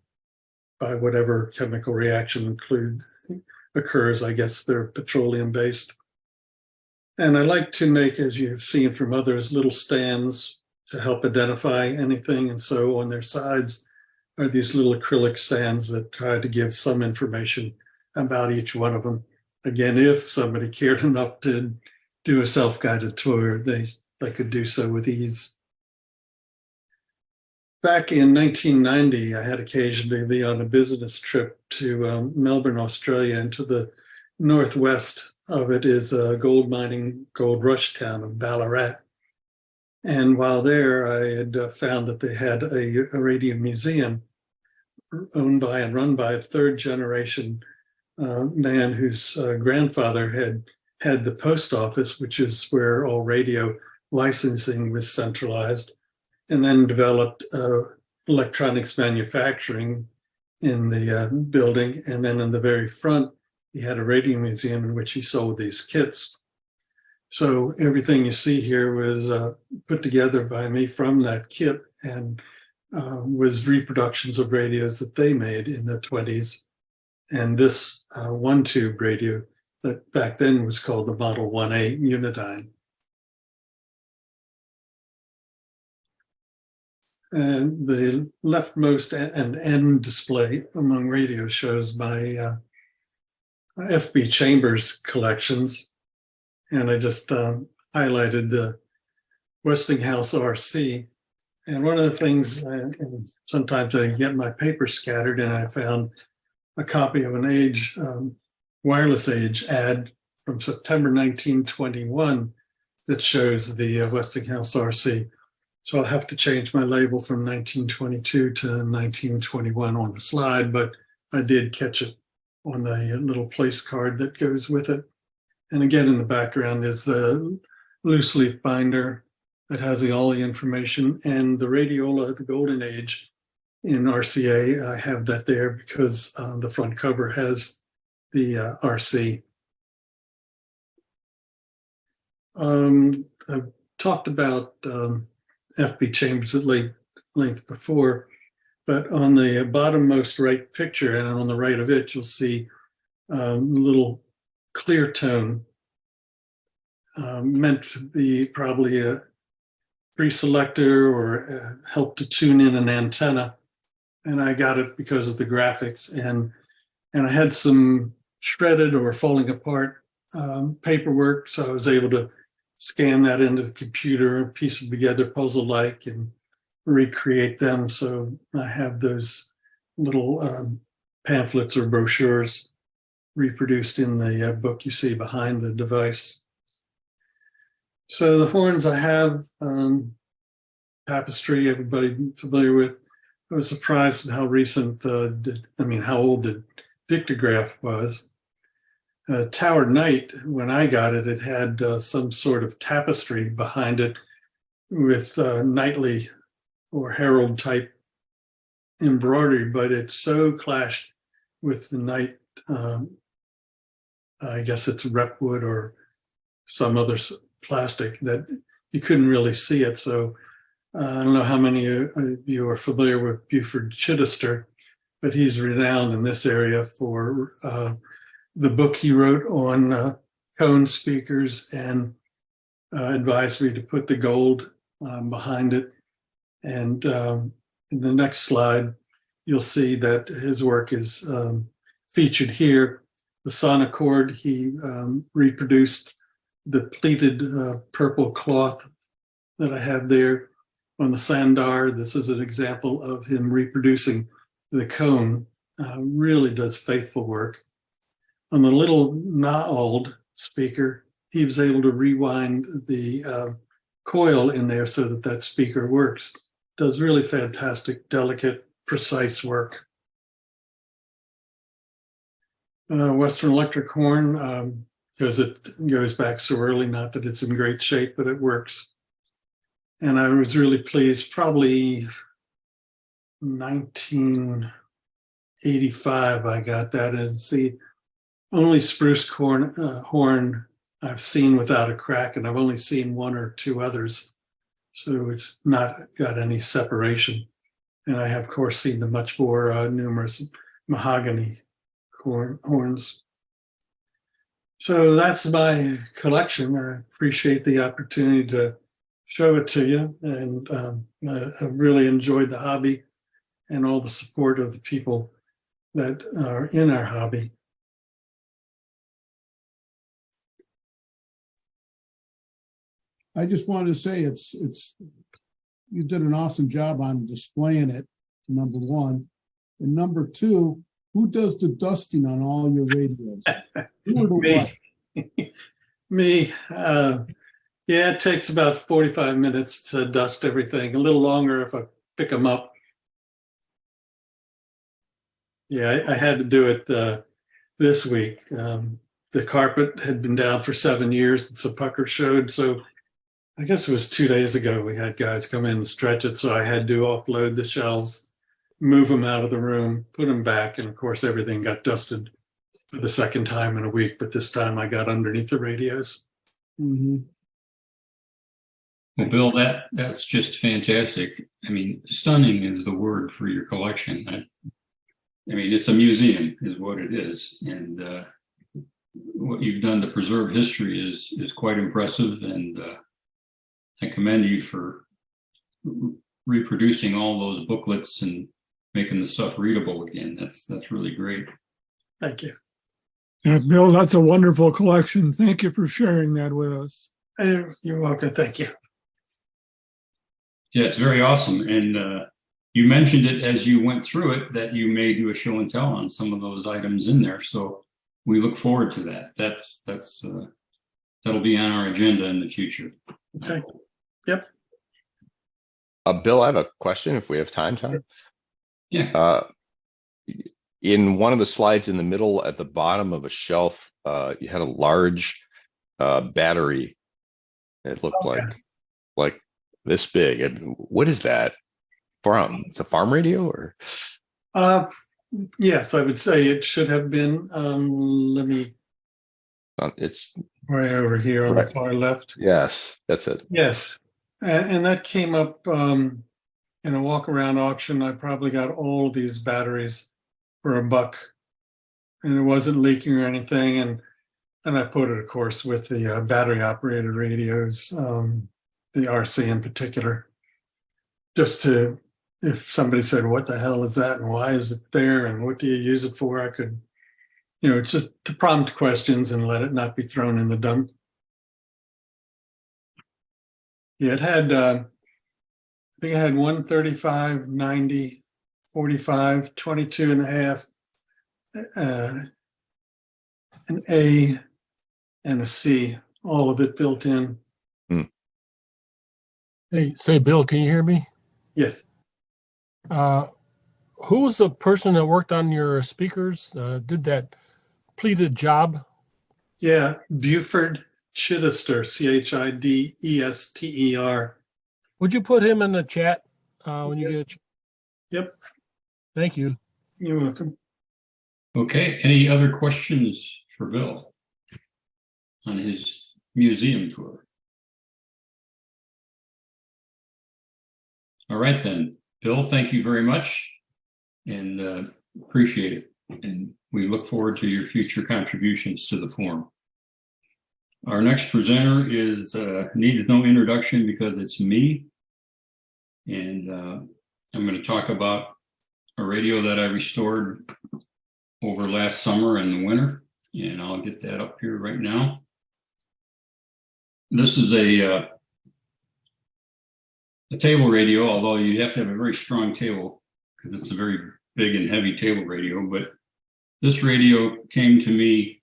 by whatever chemical reaction occurs. I guess they're petroleum-based. And I like to make, as you've seen from others, little stands to help identify anything. And so on their sides are these little acrylic stands that try to give some information about each one of them. Again, if somebody cared enough to do a self-guided tour, they could do so with ease. Back in 1990, I had occasion to be on a business trip to Melbourne, Australia, and to the northwest of it is a gold mining, gold rush town of Ballarat. And while there, I had found that they had a radio museum owned by and run by a third generation man whose grandfather had the post office, which is where all radio licensing was centralized, and then developed electronics manufacturing in the building. And then in the very front, he had a radio museum in which he sold these kits. So everything you see here was put together by me from that kit, and was reproductions of radios that they made in the 20s. And this one tube radio that back then was called the Model 1A Unidyne. And the leftmost and end display among radios shows my FB Chambers collections. And I just highlighted the Westinghouse RC. And one of the things, and sometimes I get my paper scattered, and I found a copy of an Age, Wireless Age ad from September 1921 that shows the Westinghouse RC. So I'll have to change my label from 1922 to 1921 on the slide, but I did catch it on the little place card that goes with it. And again, in the background is the loose leaf binder that has all the information, and the radiola, the Golden Age in RCA. I have that there because the front cover has the RC. I've talked about FB Chambers at length before, but on the bottommost right picture and on the right of it, you'll see a little clear tone meant to be probably a pre-selector or help to tune in an antenna. And I got it because of the graphics, and I had some shredded or falling apart paperwork, so I was able to scan that into the computer, piece them together puzzle-like, and recreate them. So I have those little pamphlets or brochures reproduced in the book you see behind the device. So the horns I have, tapestry, everybody familiar with. I was surprised at how recent, how old the dictograph was. Tower Knight, when I got it, it had some sort of tapestry behind it with knightly or herald type embroidery, but it so clashed with the Knight, I guess it's repwood or some other plastic, that you couldn't really see it. So I don't know how many of you are familiar with Buford Chittister, but he's renowned in this area for the book he wrote on Cohn speakers, and advised me to put the gold behind it. And in the next slide, you'll see that his work is featured here. The Sonocord, he reproduced the pleated purple cloth that I have there. On the Sandar, this is an example of him reproducing the Cohn. Really does faithful work. On the little Naald speaker, he was able to rewind the coil in there so that that speaker works. Does really fantastic, delicate, precise work. Western Electric horn, because it goes back so early, not that it's in great shape, but it works. And I was really pleased, probably 1985, I got that. And see, only spruce horn I've seen without a crack, and I've only seen one or two others. So it's not got any separation. And I have, of course, seen the much more numerous mahogany horns. So that's my collection. I appreciate the opportunity to show it to you. And I've really enjoyed the hobby and all the support of the people that are in our hobby. I just wanted to say you did an awesome job on displaying it, number one. And number two, who does the dusting on all your radios? Who or the what? Me. Yeah, it takes about 45 minutes to dust everything. A little longer if I pick them up. Yeah, I had to do it this week. The carpet had been down for 7 years. It's a pucker showed. So I guess it was 2 days ago we had guys come in and stretch it. So I had to offload the shelves, move them out of the room, put them back. And of course, everything got dusted for the second time in a week. But this time I got underneath the radios. Mm-hmm. Well, Bill, that's just fantastic. I mean, stunning is the word for your collection. I mean, it's a museum is what it is. And what you've done to preserve history is quite impressive. And I commend you for reproducing all those booklets and making the stuff readable again. That's really great. Thank you. Yeah, Bill, that's a wonderful collection. Thank you for sharing that with us. You're welcome. Thank you. Yeah, it's very awesome. And you mentioned it as you went through it that you may do a show and tell on some of those items in there. So we look forward to that. That'll be on our agenda in the future. Okay. Yep. Bill, I have a question if we have time, Tom. Yeah. In one of the slides in the middle at the bottom of a shelf, you had a large battery. It looked like this big. And what is that from? It's a farm radio or? Yes, I would say it should have been. Let me. It's right over here on the far left. Yes, that's it. Yes, and that came up in a walk around auction. I probably got all of these batteries for $1, and it wasn't leaking or anything. And I put it, of course, with the battery operated radios, the ARCI in particular, just to, if somebody said, what the hell is that and why is it there and what do you use it for? I could, just to prompt questions and let it not be thrown in the dump. Yeah, it had, I think it had 135, 90, 45, 22 and a half, an A and a C, all of it built in. Hey, say, Bill, can you hear me? Yes. Who was the person that worked on your speakers, did that pleated job? Yeah, Buford Chidester, Chidester. Would you put him in the chat when you get a chance? Yep. Thank you. You're welcome. Okay. Any other questions for Bill on his museum tour? All right, then. Bill, thank you very much and appreciate it. And we look forward to your future contributions to the forum. Our next presenter is needs no introduction because it's me. And I'm going to talk about a radio that I restored over last summer and the winter. And I'll get that up here right now. This is a table radio, although you have to have a very strong table because it's a very big and heavy table radio. But this radio came to me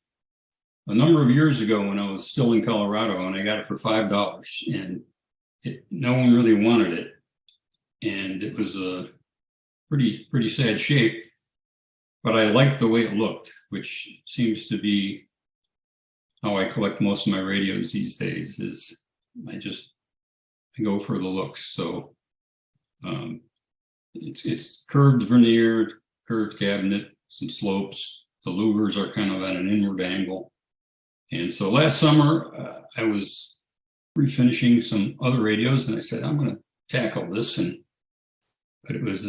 a number of years ago when I was still in Colorado, and I got it for $5. And no one really wanted it. And it was a pretty sad shape. But I liked the way it looked, which seems to be how I collect most of my radios these days, is I go for the looks. So it's curved veneer, curved cabinet, some slopes. The louvers are kind of at an inward angle. And so last summer, I was refinishing some other radios, and I said, I'm going to tackle this. But it was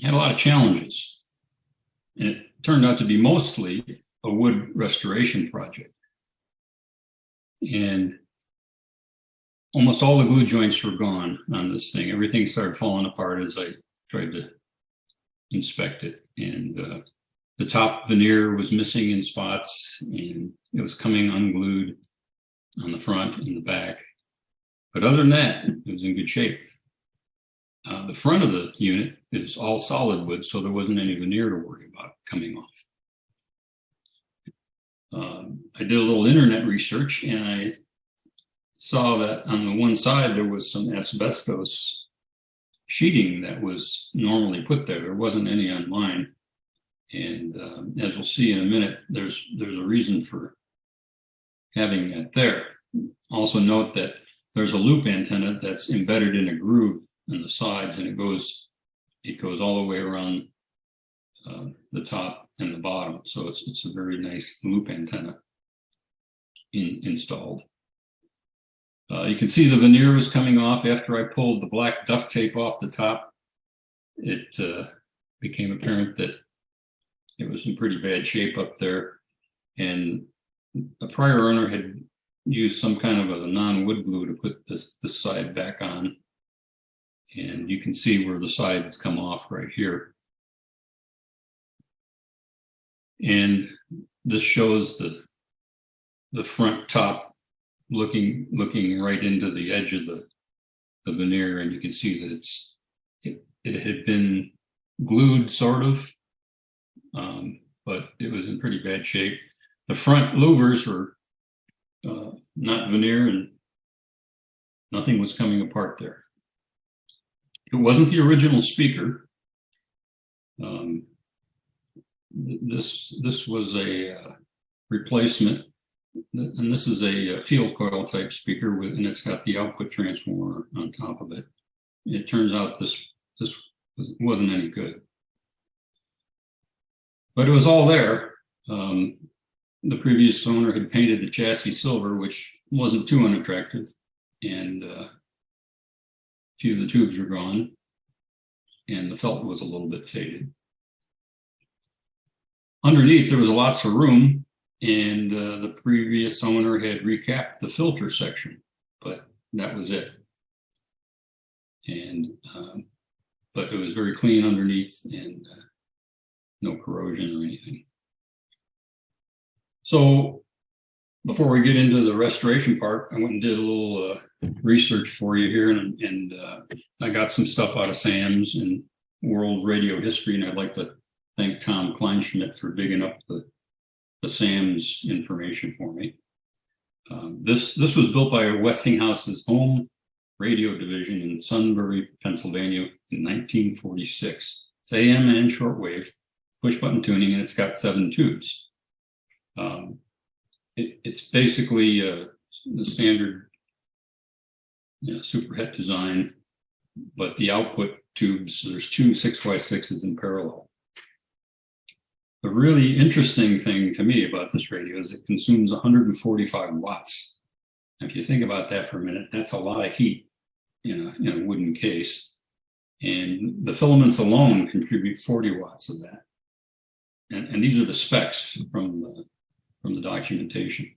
had a lot of challenges. And it turned out to be mostly a wood restoration project. And almost all the glue joints were gone on this thing. Everything started falling apart as I tried to inspect it. And the top veneer was missing in spots, and it was coming unglued on the front and the back. But other than that, it was in good shape. The front of the unit is all solid wood, so there wasn't any veneer to worry about coming off. I did a little internet research, and I saw that on the one side there was some asbestos sheeting that was normally put there. There wasn't any on mine. And as we'll see in a minute, there's a reason for having that there. Also note that there's a loop antenna that's embedded in a groove in the sides, and it goes all the way around the top and the bottom. So it's a very nice loop antenna installed. You can see the veneer was coming off after I pulled the black duct tape off the top. It became apparent that it was in pretty bad shape up there, and the prior owner had used some kind of a non-wood glue to put this side back on, and you can see where the sides come off right here. And this shows the front top looking right into the edge of the veneer, and you can see that it had been glued sort of, but it was in pretty bad shape. The front louvers were not veneer, and nothing was coming apart there. It wasn't the original speaker. This was a replacement, and this is a field coil type speaker and it's got the output transformer on top of it. It turns out this wasn't any good, but it was all there. The previous owner had painted the chassis silver, which wasn't too unattractive, and a few of the tubes were gone, and the felt was a little bit faded. Underneath, there was lots of room, and the previous owner had recapped the filter section, but that was it. And but it was very clean underneath, and no corrosion or anything. So before we get into the restoration part, I went and did a little research for you here, and I got some stuff out of Sam's and World Radio History, and I'd like to thank Tom Kleinschmidt for digging up the Sam's information for me. This was built by Westinghouse's home radio division in Sunbury, Pennsylvania in 1946. It's AM and shortwave, push button tuning, and it's got 7 tubes. It's basically the standard superhet design, but the output tubes, there's 2 6x6s in parallel. The really interesting thing to me about this radio is it consumes 145 watts. If you think about that for a minute, that's a lot of heat in a wooden case. And the filaments alone contribute 40 watts of that. And these are the specs from the documentation.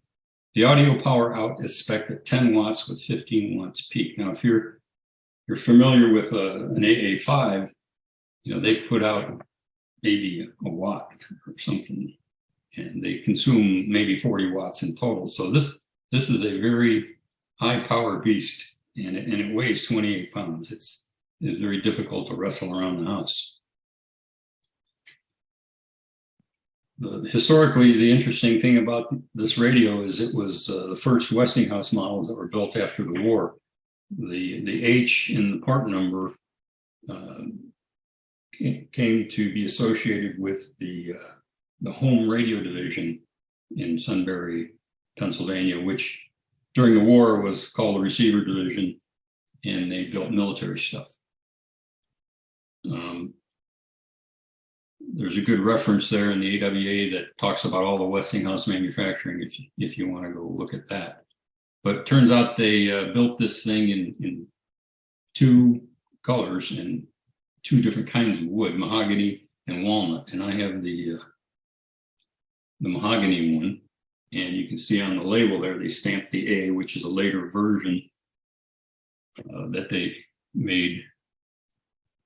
The audio power out is spec'd at 10 watts with 15 watts peak. Now, if you're familiar with an AA5, they put out maybe a watt or something, and they consume maybe 40 watts in total. So this is a very high power beast, and it weighs 28 pounds. It's very difficult to wrestle around the house. Historically, the interesting thing about this radio is it was the first Westinghouse models that were built after the war. The H in the part number came to be associated with the home radio division in Sunbury, Pennsylvania, which during the war was called the receiver division, and they built military stuff. There's a good reference there in the AWA that talks about all the Westinghouse manufacturing, if you want to go look at that. But it turns out they built this thing in 2 colors and 2 different kinds of wood, mahogany and walnut. And I have the mahogany one, and you can see on the label there they stamped the A, which is a later version that they made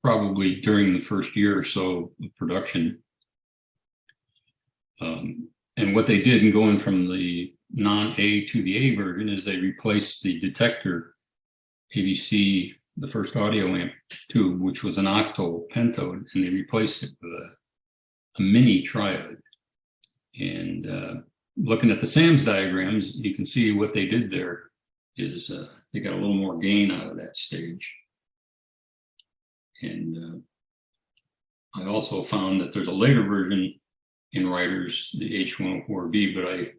probably during the first year or so of production. And what they did in going from the non-A to the A version is they replaced the detector ABC, the first audio amp tube, which was an octal pentode, and they replaced it with a mini triode. And looking at the SAMS diagrams, you can see what they did there is they got a little more gain out of that stage. And I also found that there's a later version in Writers, the H104B, but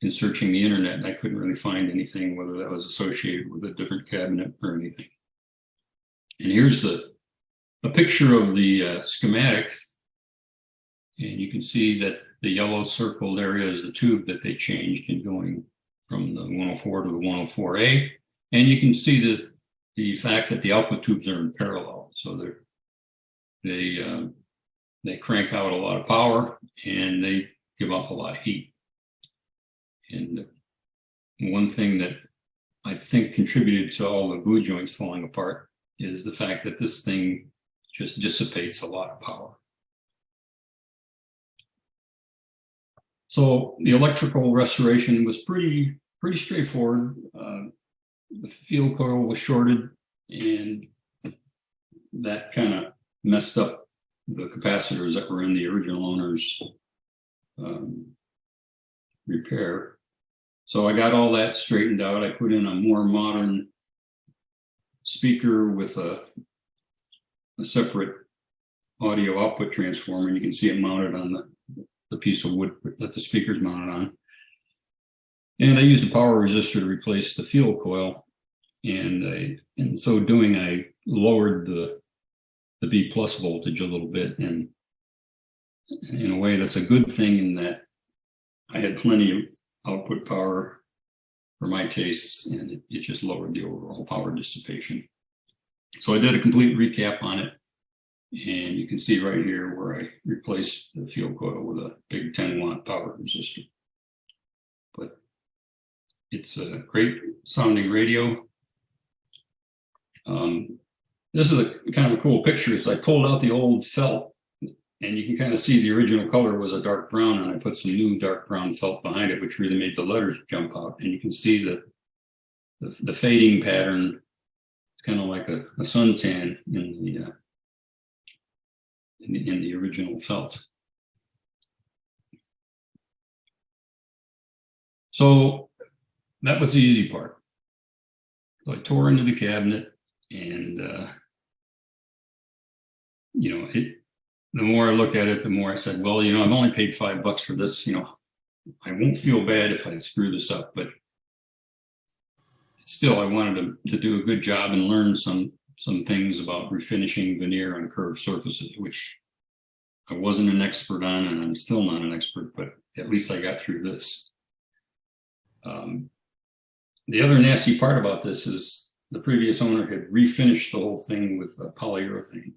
in searching the internet, I couldn't really find anything, whether that was associated with a different cabinet or anything. And here's a picture of the schematics. And you can see that the yellow circled area is the tube that they changed in going from the 104 to the 104A. And you can see the fact that the output tubes are in parallel. So they crank out a lot of power and they give off a lot of heat. And one thing that I think contributed to all the glue joints falling apart is the fact that this thing just dissipates a lot of power. So the electrical restoration was pretty straightforward. The field coil was shorted, and that kind of messed up the capacitors that were in the original owner's repair. So I got all that straightened out. I put in a more modern speaker with a separate audio output transformer, and you can see it mounted on the piece of wood that the speaker's mounted on. And I used a power resistor to replace the field coil. And in so doing, I lowered the B plus voltage a little bit. And in a way, that's a good thing in that I had plenty of output power for my tastes, and it just lowered the overall power dissipation. So I did a complete recap on it. And you can see right here where I replaced the field coil with a big 10-watt power resistor. But it's a great sounding radio. This is a kind of a cool picture. So I pulled out the old felt, and you can kind of see the original color was a dark brown, and I put some new dark brown felt behind it, which really made the letters jump out. And you can see the fading pattern. It's kind of like a suntan in the original felt. So that was the easy part. So I tore into the cabinet, and the more I looked at it, the more I said, well, I've only paid $5 for this. I won't feel bad if I screw this up, but still I wanted to do a good job and learn some things about refinishing veneer on curved surfaces, which I wasn't an expert on, and I'm still not an expert, but at least I got through this. The other nasty part about this is the previous owner had refinished the whole thing with polyurethane.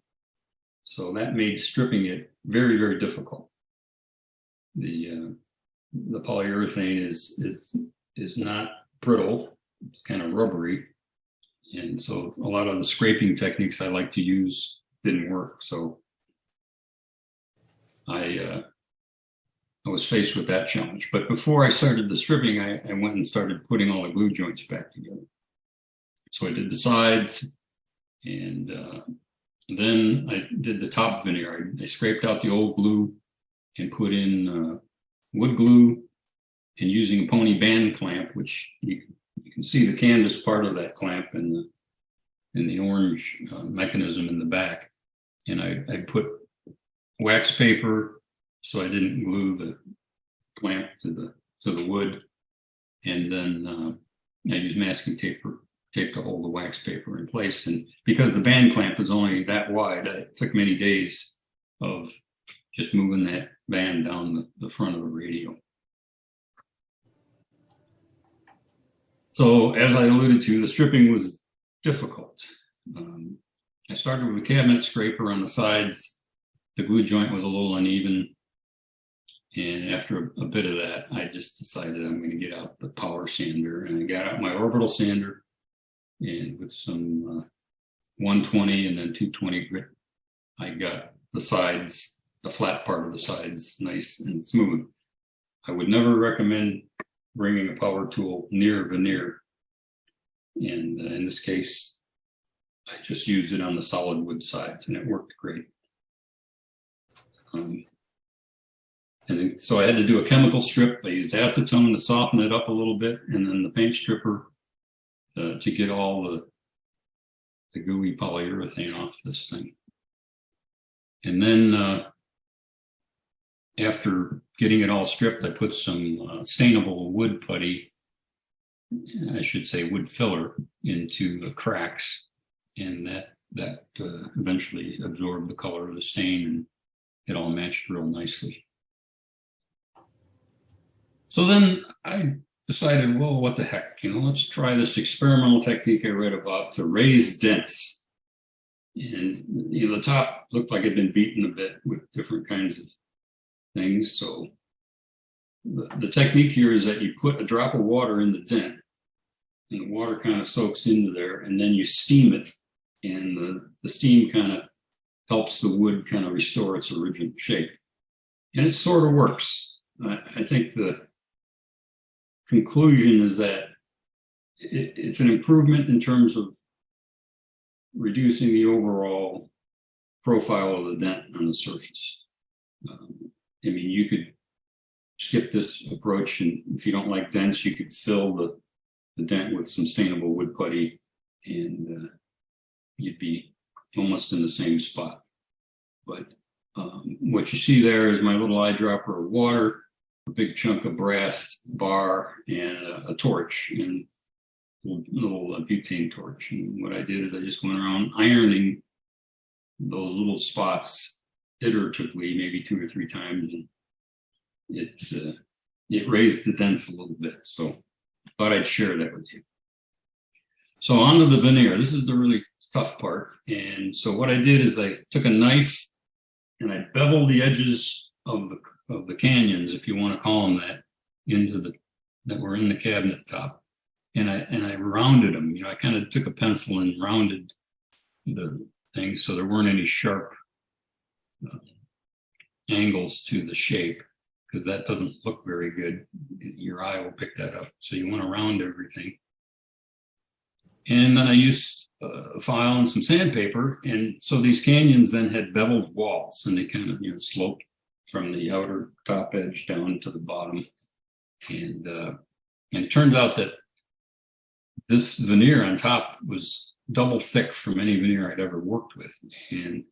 So that made stripping it very, very difficult. The polyurethane is not brittle, it's kind of rubbery. And so a lot of the scraping techniques I like to use didn't work. So I was faced with that challenge. But before I started the stripping, I went and started putting all the glue joints back together. So I did the sides, and then I did the top veneer. I scraped out the old glue and put in wood glue, and using a pony band clamp, which you can see the canvas part of that clamp in the orange mechanism in the back. And I put wax paper so I didn't glue the clamp to the wood, and then I used masking tape to hold the wax paper in place. And because the band clamp is only that wide, it took many days of just moving that band down the front of the radio. So as I alluded to, the stripping was difficult. I started with a cabinet scraper on the sides. The glue joint was a little uneven. And after a bit of that, I just decided I'm going to get out the power sander. And I got out my orbital sander, and with some 120 and then 220 grit, I got the sides, the flat part of the sides, nice and smooth. I would never recommend bringing a power tool near veneer And in this case, I just used it on the solid wood sides and it worked great. And then, so I had to do a chemical strip. I used acetone to soften it up a little bit, and then the paint stripper to get all the gooey polyurethane off this thing. And then after getting it all stripped, I put some stainable wood putty, I should say wood filler, into the cracks, and that eventually absorbed the color of the stain, and it all matched real nicely. So then I decided, well, what the heck, let's try this experimental technique I read about to raise dents. And the top looked like it'd been beaten a bit with different kinds of things. So the technique here is that you put a drop of water in the dent, and the water kind of soaks into there, and then you steam it, and the steam kind of helps the wood kind of restore its original shape. And it sort of works. I think the conclusion is that it's an improvement in terms of reducing the overall profile of the dent on the surface. I mean, you could skip this approach, and if you don't like dents, you could fill the dent with some stainable wood putty, and you'd be almost in the same spot. But what you see there is my little eyedropper of water, a big chunk of brass bar, and a torch, and a little butane torch. And what I did is I just went around ironing those little spots iteratively, maybe 2 or 3 times, and it raised the dents a little bit. So thought I'd share that with you. So onto the veneer. This is the really tough part. And so what I did is I took a knife and I beveled the edges of the canyons, if you want to call them that, that were in the cabinet top. And I rounded them. I kind of took a pencil and rounded the thing so there weren't any sharp angles to the shape, because that doesn't look very good. Your eye will pick that up. So you want to round everything. And then I used a file and some sandpaper. And so these canyons then had beveled walls, and they kind of sloped from the outer top edge down to the bottom. And it turns out that this veneer on top was double thick from any veneer I'd ever worked with. And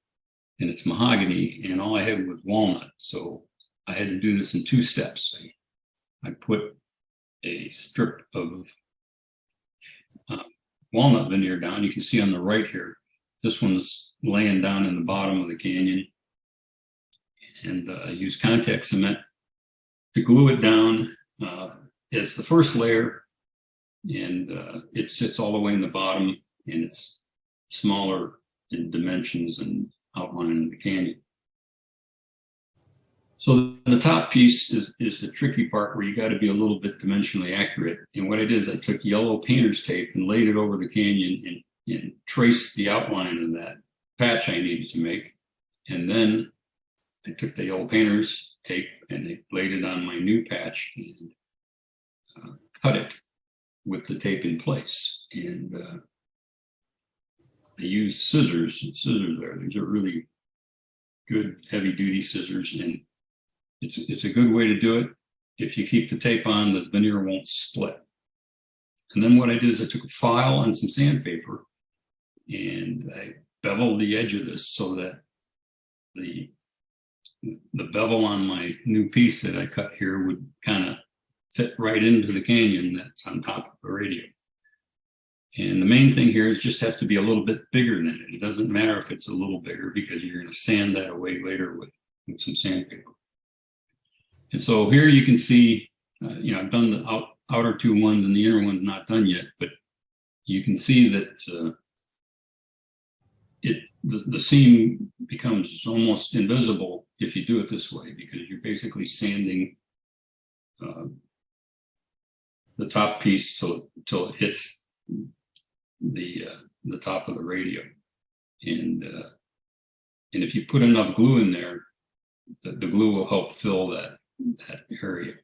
it's mahogany, and all I had was walnut. So I had to do this in 2 steps. I put a strip of walnut veneer down. You can see on the right here, this one's laying down in the bottom of the canyon. And I used contact cement to glue it down. It's the first layer, and it sits all the way in the bottom, and it's smaller in dimensions and outline of the canyon. So the top piece is the tricky part, where you got to be a little bit dimensionally accurate. And what I did is I took yellow painter's tape and laid it over the canyon and traced the outline of that patch I needed to make. And then I took the yellow painter's tape and I laid it on my new patch and cut it with the tape in place. And I used scissors there. These are really good heavy duty scissors, and it's a good way to do it. If you keep the tape on, the veneer won't split. And then what I did is I took a file and some sandpaper, and I beveled the edge of this so that the bevel on my new piece that I cut here would kind of fit right into the canyon that's on top of the radio. And the main thing here is just has to be a little bit bigger than it. It doesn't matter if it's a little bigger, because you're going to sand that away later with some sandpaper. And so here you can see, I've done the outer 2 ones, and the inner one's not done yet, but you can see that the seam becomes almost invisible if you do it this way, because you're basically sanding the top piece till it hits the top of the radio. And if you put enough glue in there, the glue will help fill that area.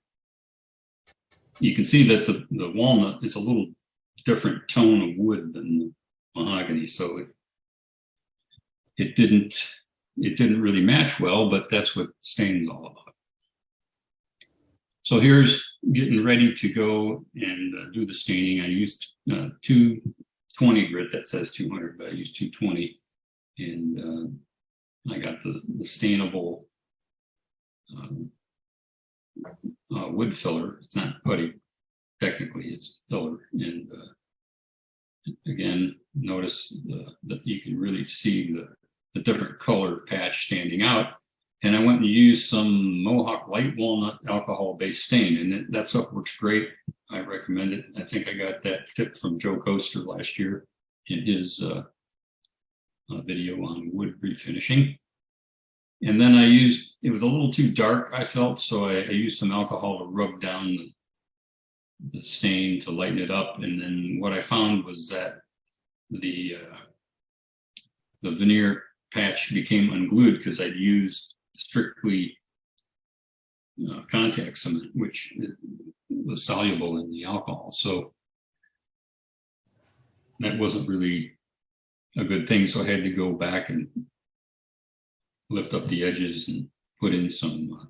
You can see that the walnut is a little different tone of wood than the mahogany, so it didn't really match well, but that's what staining's all about. So here's getting ready to go and do the staining. I used 220 grit, that says 200, but I used 220, and I got the stainable wood filler. It's not putty, technically, it's filler. And again, notice that you can really see the different color patch standing out. And I went and used some Mohawk light walnut alcohol-based stain, and that stuff works great. I recommend it. I think I got that tip from Joe Coaster last year in his video on wood refinishing. And then it was a little too dark, I felt, so I used some alcohol to rub down the stain to lighten it up. And then what I found was that the veneer patch became unglued because I'd used strictly contact cement, which was soluble in the alcohol. So that wasn't really a good thing. So I had to go back and lift up the edges and put in some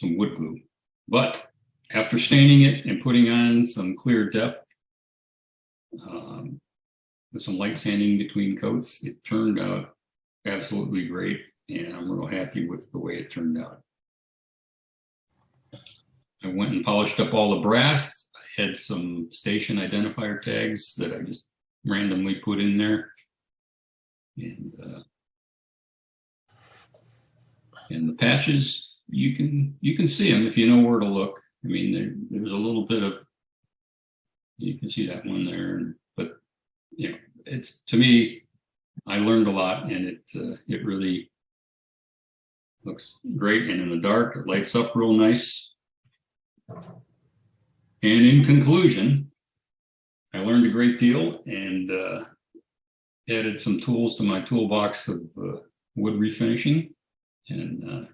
wood glue. But after staining it and putting on some clear depth, with some light sanding between coats, it turned out absolutely great, and I'm real happy with the way it turned out. I went and polished up all the brass. I had some station identifier tags that I just randomly put in there, and the patches, you can see them if you know where to look. I mean, there's a little bit of, you can see that one there, but you know, it's, to me, I learned a lot, and it really looks great. And in the dark, it lights up real nice. And in conclusion, I learned a great deal and added some tools to my toolbox of wood refinishing. And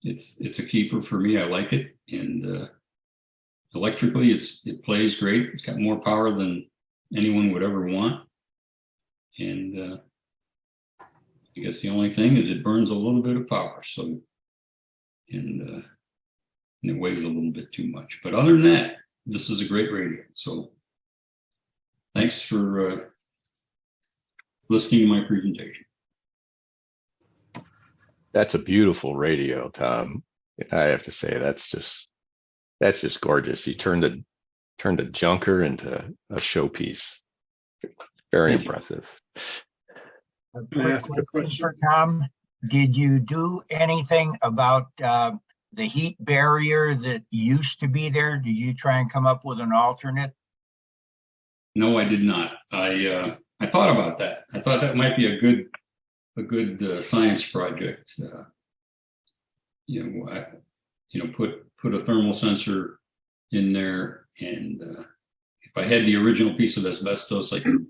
it's a keeper for me. I like it. And electrically, it plays great. It's got more power than anyone would ever want. And I guess the only thing is it burns a little bit of power. So, and it weighs a little bit too much. But other than that, this is a great radio. So thanks for listening to my presentation. That's a beautiful radio, Tom. I have to say, that's just gorgeous. You turned a junker into a showpiece. Very impressive. A quick question for Tom. Did you do anything about the heat barrier that used to be there? Did you try and come up with an alternate? No, I did not. I thought about that. I thought that might be a good science project. Put a thermal sensor in there, and if I had the original piece of asbestos, I could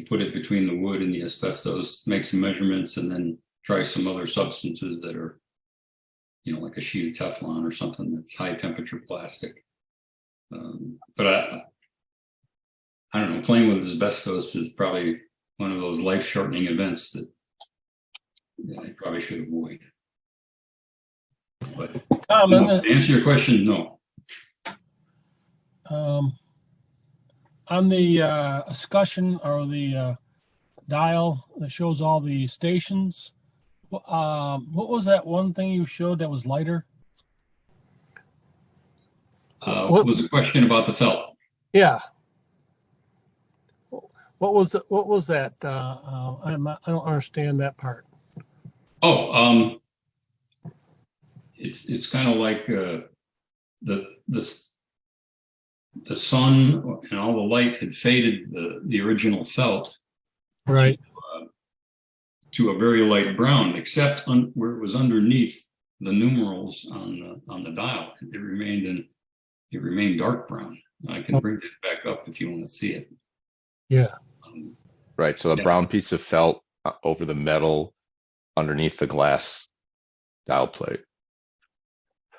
put it between the wood and the asbestos, make some measurements, and then try some other substances that are, like a sheet of Teflon or something that's high temperature plastic. But I don't know, playing with asbestos is probably one of those life-shortening events that I probably should avoid. But to answer your question, no. On the escutcheon or the dial that shows all the stations, what was that one thing you showed that was lighter? What was the question about the felt? Yeah. What was that? I don't understand that part. Oh, it's kind of like the sun and all the light had faded the original felt, right, to a very light brown, except where it was underneath the numerals on the dial. It remained dark brown. I can bring it back up if you want to see it. Yeah. Right. So the brown piece of felt over the metal underneath the glass dial plate.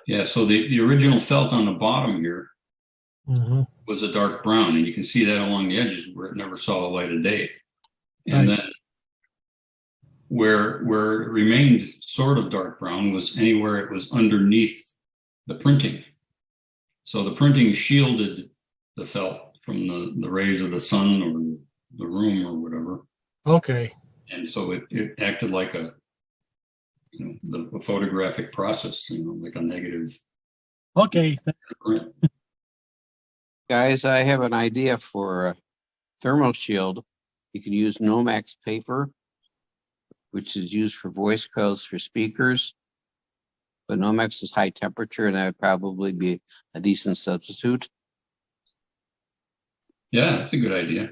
Yeah. So the original felt on the bottom here was a dark brown, and you can see that along the edges where it never saw the light of day. And Right. then where it remained sort of dark brown was anywhere it was underneath the printing. So the printing shielded the felt from the rays of the sun or the room or whatever. Okay. And so it acted like a the photographic process, like a negative Okay. print. Guys, I have an idea for a thermal shield. You can use Nomex paper, which is used for voice coils for speakers. But Nomex is high temperature, and that would probably be a decent substitute. Yeah, that's a good idea.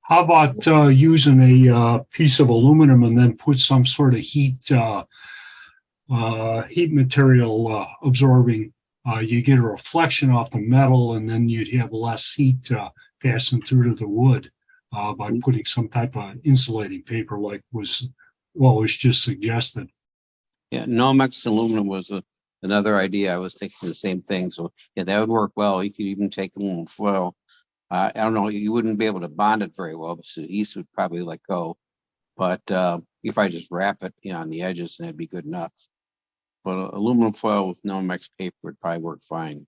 How about using a piece of aluminum and then put some sort of heat material absorbing? You get a reflection off the metal, and then you'd have less heat passing through to the wood by putting some type of insulating paper, like was just suggested. Yeah, Nomex aluminum was another idea. I was thinking the same thing. So yeah, that would work well. You could even take aluminum foil. I don't know, you wouldn't be able to bond it very well, because the yeast would probably let go. But if I just wrap it on the edges, and that'd be good enough. But aluminum foil with Nomex paper would probably work fine.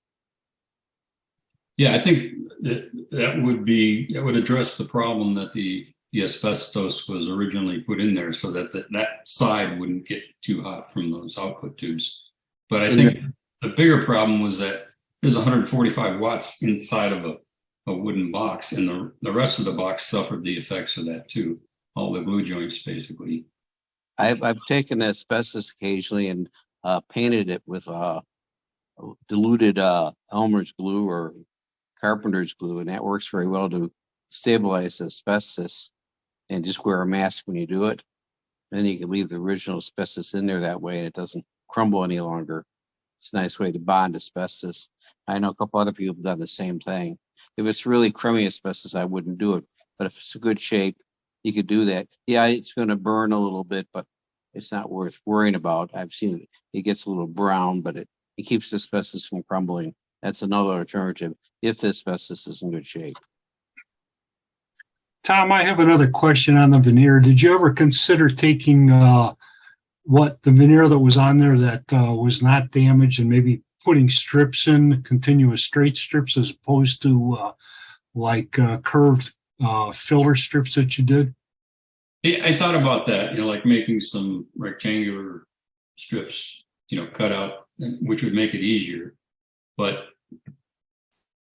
Yeah, I think that would address the problem that the asbestos was originally put in there, so that that side wouldn't get too hot from those output tubes. But I think the bigger problem was that there's 145 watts inside of a wooden box, and the rest of the box suffered the effects of that too. All the glue joints, basically. I've taken asbestos occasionally and painted it with diluted Elmer's glue or carpenter's glue, and that works very well to stabilize asbestos. And just wear a mask when you do it. Then you can leave the original asbestos in there that way, and it doesn't crumble any longer. It's a nice way to bond asbestos. I know a couple other people have done the same thing. If it's really crummy asbestos, I wouldn't do it. But if it's a good shape, you could do that. Yeah, it's going to burn a little bit, but it's not worth worrying about. I've seen it gets a little brown, but it keeps the asbestos from crumbling. That's another alternative if the asbestos is in good shape. Tom, I have another question on the veneer. Did you ever consider taking the veneer that was on there that was not damaged, and maybe putting strips in, continuous straight strips, as opposed to curved filler strips that you did? I thought about that, like making some rectangular strips, cut out, which would make it easier. But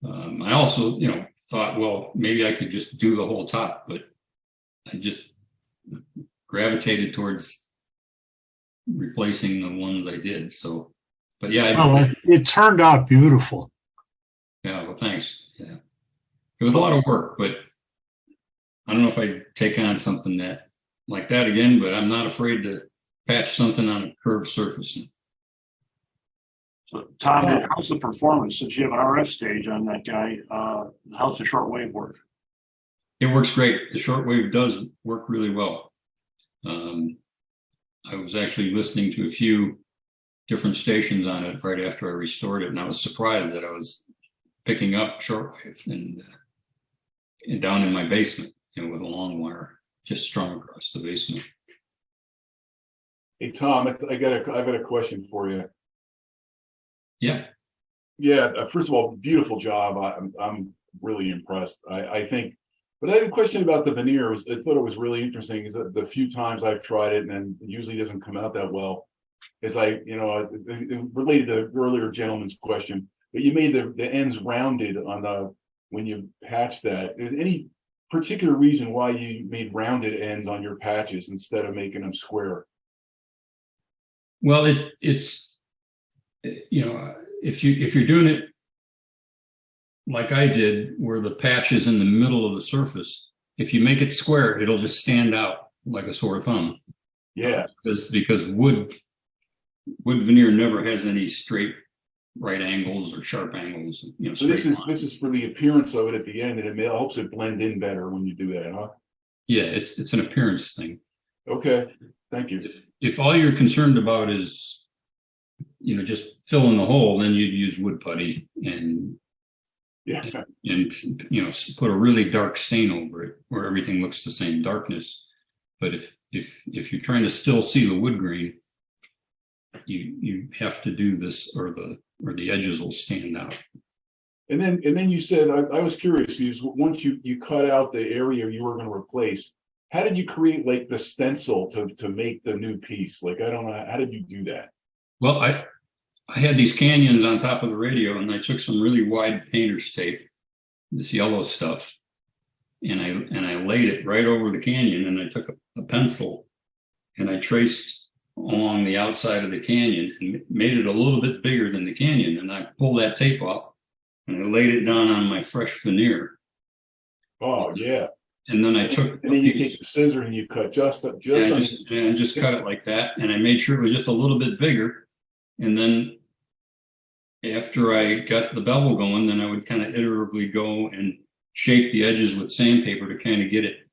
I also, thought, well, maybe I could just do the whole top, but I just gravitated towards replacing the ones I did. So, but yeah, it turned out beautiful. Yeah, well, thanks. Yeah, it was a lot of work, but I don't know if I'd take on something like that again. But I'm not afraid to patch something on a curved surface. So, Tom, how's the performance? Since you have an RF stage on that guy, how's the shortwave work? It works great. The shortwave does work really well. I was actually listening to a few different stations on it right after I restored it, and I was surprised that I was picking up shortwave and down in my basement, with a long wire just strung across the basement. Hey Tom, I've got a question for you. Yeah. Yeah. First of all, beautiful job. I'm really impressed. I think, but I had a question about the veneer. I thought it was really interesting. Is that the few times I've tried it, and then it usually doesn't come out that well. Is it related to the earlier gentleman's question, but you made the ends rounded on when you patched that. Is there any particular reason why you made rounded ends on your patches instead of making them square? Well, it's if you're doing it like I did, where the patch is in the middle of the surface, if you make it square, it'll just stand out like a sore thumb. Yeah, because wood veneer never has any straight right angles or sharp angles. So this is for the appearance of it at the end, and it helps it blend in better when you do that, huh? Yeah, it's an appearance thing. Okay, thank you. If all you're concerned about is just fill in the hole, then you'd use wood putty, and Yeah. and put a really dark stain over it where everything looks the same darkness. But if you're trying to still see the wood grain, you have to do this, or the edges will stand out. And then you said, I was curious, because once you cut out the area you were going to replace, how did you create like the stencil to make the new piece? Like, I don't know, how did you do that? Well, I had these canyons on top of the radio, and I took some really wide painter's tape, this yellow stuff, and I laid it right over the canyon, and I took a pencil and I traced along the outside of the canyon and made it a little bit bigger than the canyon, and I pulled that tape off and I laid it down on my fresh veneer. Oh yeah. And then I took, and then you take the scissors and you cut just cut it like that, and I made sure it was just a little bit bigger. And then after I got the bevel going, then I would kind of iteratively go and shape the edges with sandpaper to kind of get it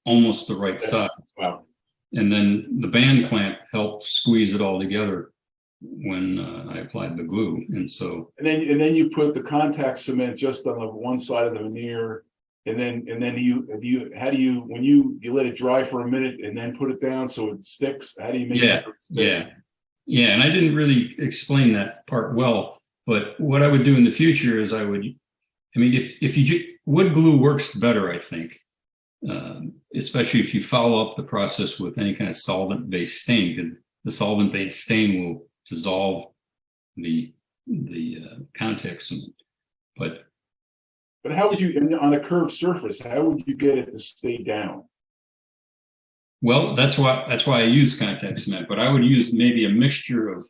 almost the right size. Wow. And then the band clamp helped squeeze it all together when I applied the glue. And then you put the contact cement just on the one side of the veneer. And then when you let it dry for a minute and then put it down so it sticks? How do you make it stick? Yeah. And I didn't really explain that part well, but what I would do in the future is wood glue works better, I think, especially if you follow up the process with any kind of solvent-based stain, because the solvent-based stain will dissolve the contact cement. But how would you, on a curved surface, how would you get it to stay down? Well, that's why I use contact cement, but I would use maybe a mixture of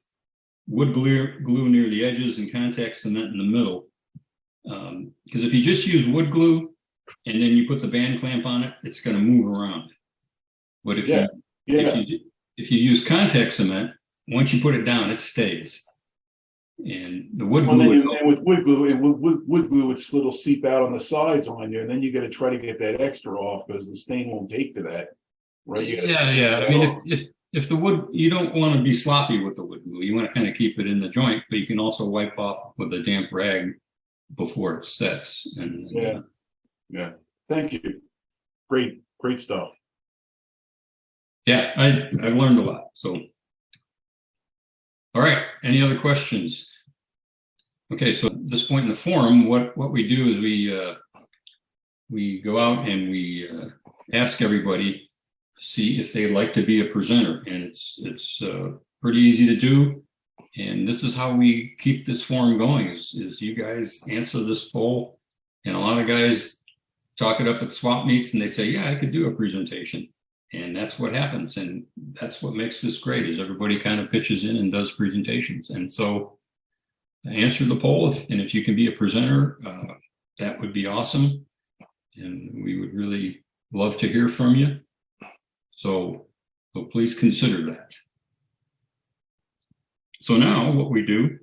wood glue near the edges and contact cement in the middle. Because if you just use wood glue and then you put the band clamp on it, it's going to move around. But if you use contact cement, once you put it down, it stays. And the wood glue. And with wood glue, it'll seep out on the sides on you, and then you got to try to get that extra off because the stain won't take to that, right? Yeah. I mean, if the wood, you don't want to be sloppy with the wood glue. You want to kind of keep it in the joint, but you can also wipe off with a damp rag before it sets. And yeah. Thank you. Great stuff. Yeah, I've learned a lot. So, all right. Any other questions? Okay, so at this point in the forum, what we do is we go out and we ask everybody to see if they'd like to be a presenter, and it's pretty easy to do. And this is how we keep this forum going: is you guys answer this poll, and a lot of guys talk it up at swap meets, and they say, "Yeah, I could do a presentation." And that's what happens, and that's what makes this great. Is everybody kind of pitches in and does presentations, and so answer the poll, if you can be a presenter, that would be awesome, and we would really love to hear from you. So please consider that. So now what we do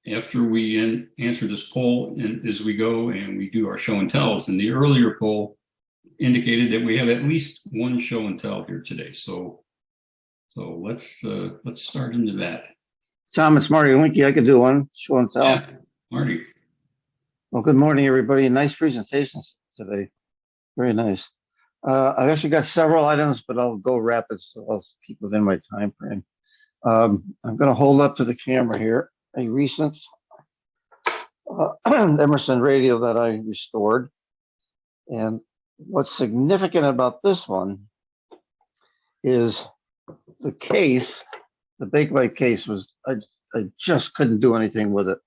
after we answer this poll is we go and we do our show and tells. And the earlier poll indicated that we have at least one show and tell here today. So let's start into that. Tom, it's Marty Linke. I could do one show and tell. Yeah, Marty. Well, good morning, everybody. Nice presentations today. Very nice. I've actually got several items, but I'll go rapid, so I'll keep within my time frame. I'm going to hold up to the camera here a recent Emmerson radio that I restored. And what's significant about this one is the case. The Bakelite case was, I just couldn't do anything with it.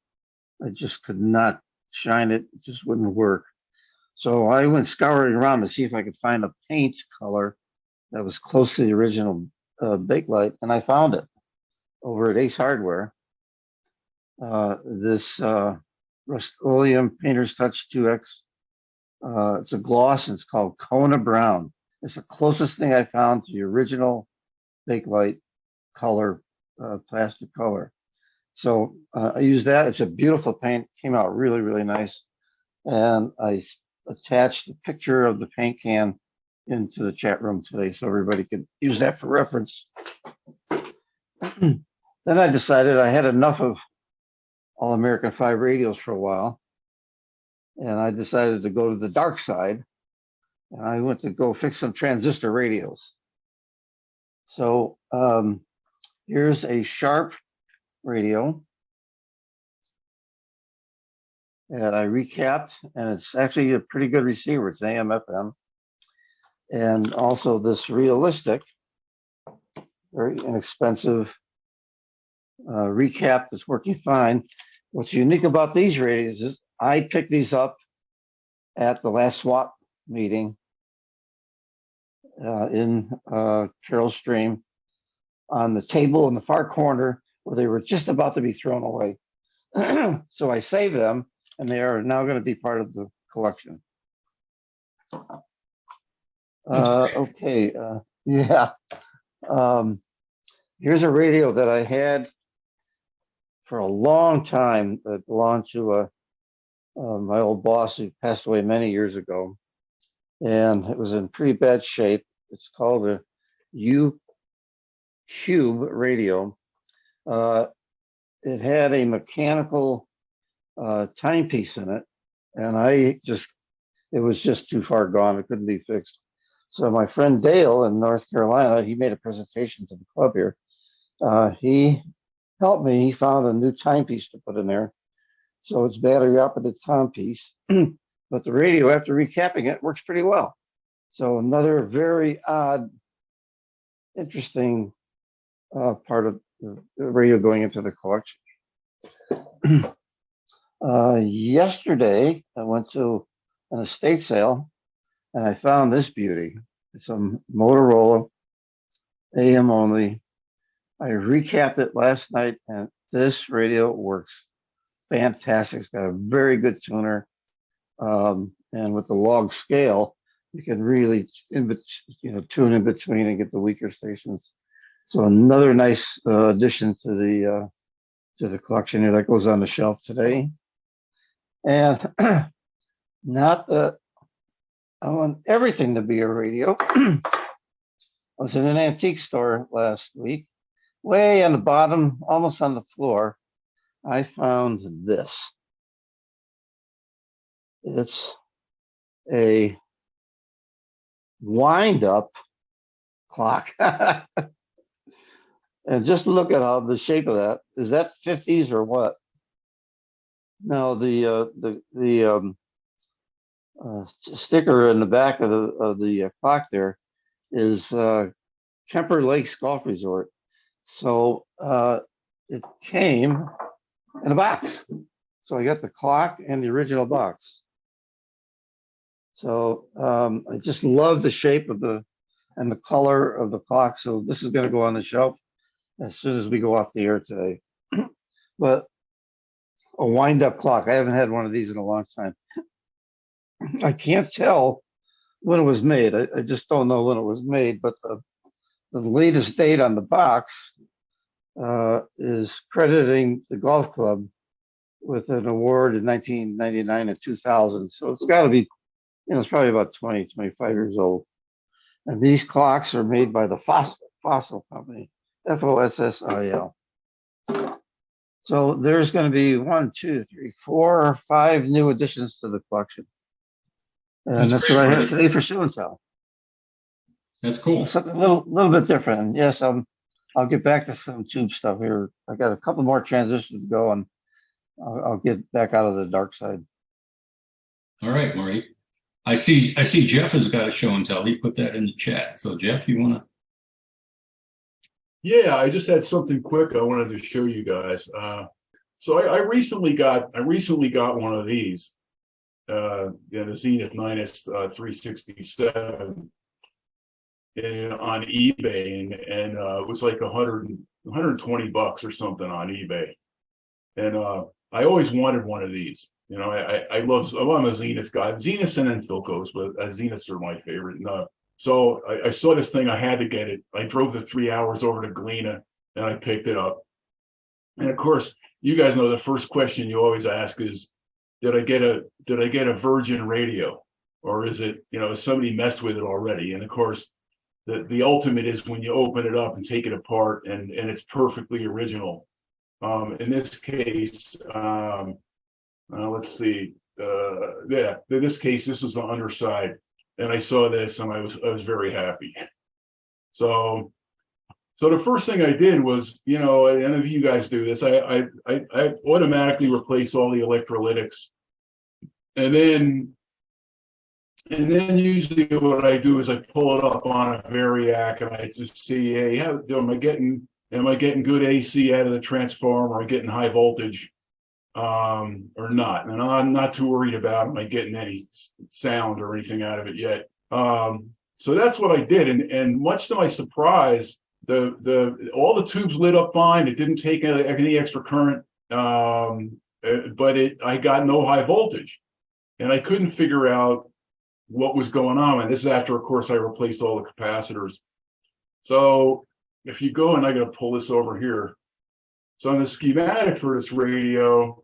I just could not shine it. It just wouldn't work. So I went scouring around to see if I could find a paint color that was close to the original Bakelite, and I found it over at Ace Hardware. This Rust-Oleum Painter's Touch 2X. It's a gloss, and it's called Cohn Brown. It's the closest thing I found to the original Bakelite color, plastic color. So I used that. It's a beautiful paint. Came out really, really nice. And I attached a picture of the paint can into the chat room today so everybody could use that for reference. Then I decided I had enough of All American 5 radios for a while. and I decided to go to the dark side, and I went to go fix some transistor radios. So here's a Sharp radio that I recapped, and it's actually a pretty good receiver. It's AM FM, and also this Realistic, very inexpensive recap that's working fine. What's unique about these radios is I picked these up at the last swap meeting in Carroll Stream on the table in the far corner where they were just about to be thrown away. So I saved them, and they are now going to be part of the collection. Okay, yeah. Here's a radio that I had for a long time that belonged to my old boss who passed away many years ago, and it was in pretty bad shape. It's called a U-Cube radio. It had a mechanical timepiece in it, and it was just too far gone. It couldn't be fixed. So my friend Dale in North Carolina, he made a presentation to the club here. He helped me. He found a new timepiece to put in there. So it's battery operated timepiece, but the radio, after recapping it, works pretty well. So another very odd, interesting part of the radio going into the collection. Yesterday, I went to an estate sale and I found this beauty. It's a Motorola AM only. I recapped it last night, and this radio works fantastic. It's got a very good tuner, and with the log scale, you can really tune in between and get the weaker stations. So another nice addition to the collection here that goes on the shelf today. And not that I want everything to be a radio. I was in an antique store last week. Way on the bottom, almost on the floor, I found this. It's a wind-up clock. And just look at how the shape of that. Is that 50s or what? No, the sticker in the back of the clock there is Kemper Lakes Golf Resort. So it came in a box. So I got the clock and the original box. So I just love the shape of and the color of the clock. So this is going to go on the shelf as soon as we go off the air today. But a wind-up clock. I haven't had one of these in a long time. I can't tell when it was made. I just don't know when it was made, but the latest date on the box is crediting the golf club with an award in 1999 and 2000. So it's got to be, it's probably about 20, 25 years old. And these clocks are made by the Fossil Company, Fossil. So there's going to be 1, 2, 3, 4, 5 new additions to the collection. And that's what I have today for show and tell. That's cool. Something a little bit different. And yes, I'll get back to some tube stuff here. I got a couple more transitions to go, and I'll get back out of the dark side. All right, Marty. I see Jeff has got a show and tell. He put that in the chat. So Jeff, you want to? Yeah, I just had something quick I wanted to show you guys. So I recently got one of these, the Zenith minus 367 on eBay, and it was like $120 or something on eBay. And I always wanted one of these. I'm a Zenith guy. Zeniths and Philcos, but Zeniths are my favorite. And, so I saw this thing, I had to get it. I drove the 3 hours over to Galena and I picked it up. And of course, you guys know the first question you always ask is, did I get a virgin radio? Or is it, has somebody messed with it already? And of course, the ultimate is when you open it up and take it apart and it's perfectly original. In this case, let's see, yeah, in this case, this was the underside. And I saw this and I was very happy. So the first thing I did was, you know, and if you guys do this, I automatically replace all the electrolytics. And then usually what I do is I pull it up on a variac and I just see, hey, am I getting good AC out of the transformer? Am I getting high voltage or not? And I'm not too worried about am I getting any sound or anything out of it yet. So that's what I did, and much to my surprise, all the tubes lit up fine. It didn't take any extra current, but I got no high voltage, and I couldn't figure out what was going on. And this is after, of course, I replaced all the capacitors. So if you go, and I got to pull this over here. So on the schematic for this radio,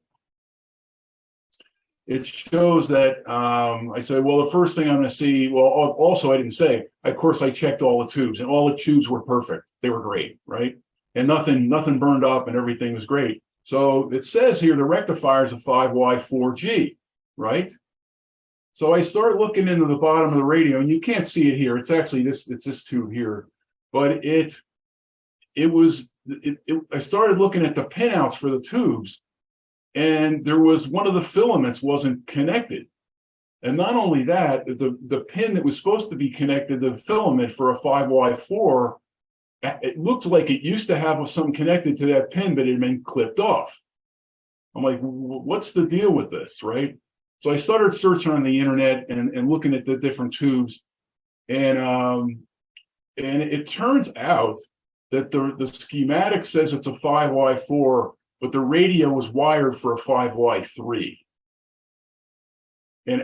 it shows that I said, well, the first thing I'm going to see, well, also I didn't say, of course, I checked all the tubes, and all the tubes were perfect. They were great, right? And nothing burned up, and everything was great. So it says here the rectifier is a 5Y4G, right? So I start looking into the bottom of the radio, and you can't see it here. It's actually it's this tube here, but I started looking at the pinouts for the tubes, and there was one of the filaments wasn't connected. And not only that, the pin that was supposed to be connected to the filament for a 5Y4, it looked like it used to have something connected to that pin, but it had been clipped off. I'm like, what's the deal with this, right? So I started searching on the internet and looking at the different tubes, and it turns out that the schematic says it's a 5Y4, but the radio was wired for a 5Y3. And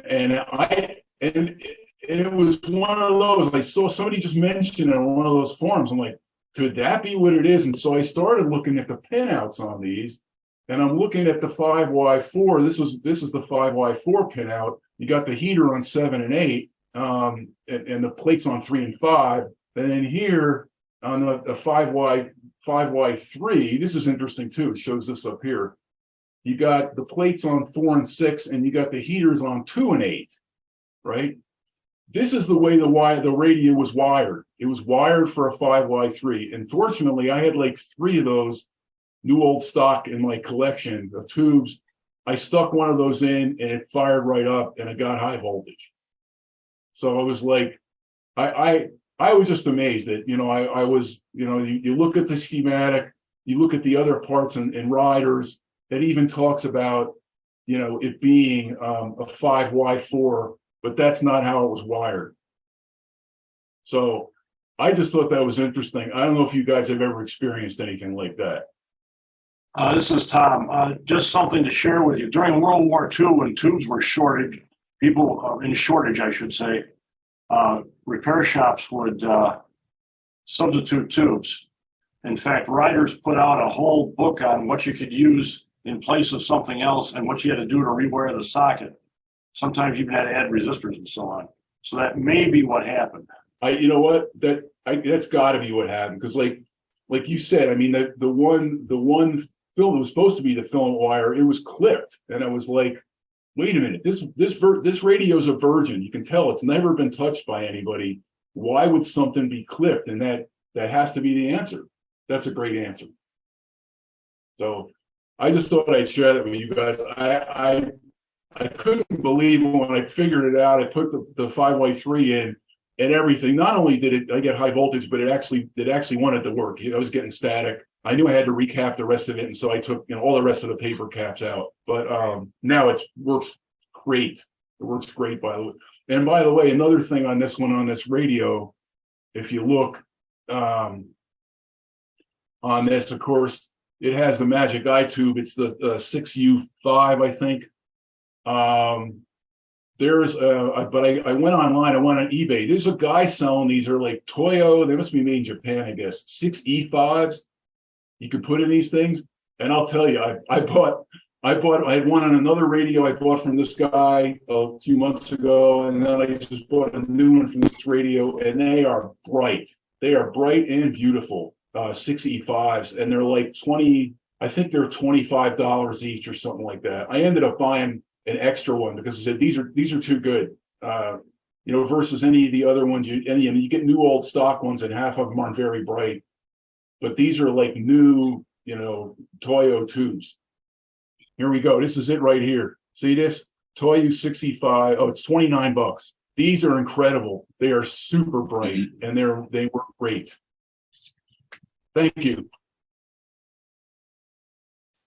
it was one of those, I saw somebody just mention it on one of those forums. I'm like, could that be what it is? And so I started looking at the pinouts on these, and I'm looking at the 5Y4. This is the 5Y4 pinout. You got the heater on 7 and 8, and the plates on 3 and 5. And then here on the 5Y3, this is interesting too. It shows this up here. You got the plates on 4 and 6, and you got the heaters on 2 and 8, right? This is the way the radio was wired. It was wired for a 5Y3. And fortunately, I had like 3 of those new old stock in my collection of tubes. I stuck one of those in, and it fired right up, and it got high voltage. So I was like, I was just amazed that, you know, I was, you know, you look at the schematic, you look at the other parts and riders, that even talks about, you know, it being a 5Y4, but that's not how it was wired. So I just thought that was interesting. I don't know if you guys have ever experienced anything like that. This is Tom. Just something to share with you. During World War II, when tubes were shortage, in shortage, I should say, repair shops would substitute tubes. In fact, writers put out a whole book on what you could use in place of something else and what you had to do to rewire the socket. Sometimes you even had to add resistors and so on. So that may be what happened. You know what? That's got to be what happened, because like you said, I mean, the one film that was supposed to be the filament wire, it was clipped, and I was like, wait a minute, this radio is a virgin. You can tell it's never been touched by anybody. Why would something be clipped? And that has to be the answer. That's a great answer. So I just thought I'd share that with you guys. I couldn't believe when I figured it out. I put the 5Y3 in and everything. Not only did I get high voltage, but it actually wanted to work. I was getting static. I knew I had to recap the rest of it, and so I took all the rest of the paper caps out. But now it works great. It works great, by the way. And by the way, another thing on this one, on this radio, if you look on this, of course, it has the magic eye tube. It's the 6U5, I think. But I went online. I went on eBay. There's a guy selling these. Are like Toyo. They must be made in Japan, I guess. 6E5s. You could put in these things, and I'll tell you, I had one on another radio I bought from this guy a few months ago, and then I just bought a new one from this radio, and they are bright. They are bright and beautiful. 6E5s, and they're like 20. I think they're $25 each or something like that. I ended up buying an extra one because I said these are too good. You know, versus any of the other ones. You get new old stock ones, and half of them aren't very bright. But these are like new, you know, Toyo tubes. Here we go. This is it right here. See this? Toyo 65. Oh, it's $29. These are incredible. They are super bright, and they work great. Thank you.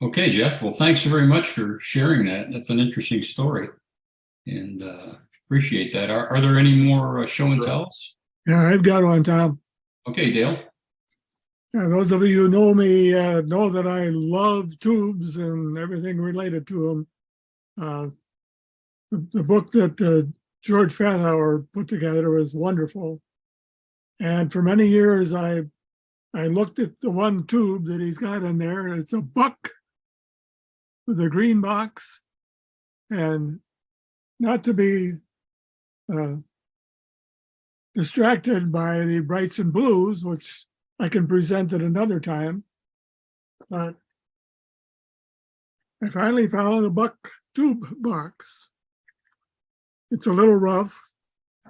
Okay, Jeff. Well, thanks very much for sharing that. That's an interesting story, and appreciate that. Are there any more show and tells? Yeah, I've got one, Tom. Okay, Dale. Yeah, those of you who know me know that I love tubes and everything related to them. The book that George Fathauer put together was wonderful. And for many years, I looked at the one tube that he's got in there. It's a buck with a green box. And not to be distracted by the brights and blues, which I can present at another time, but I finally found a buck tube box. It's a little rough,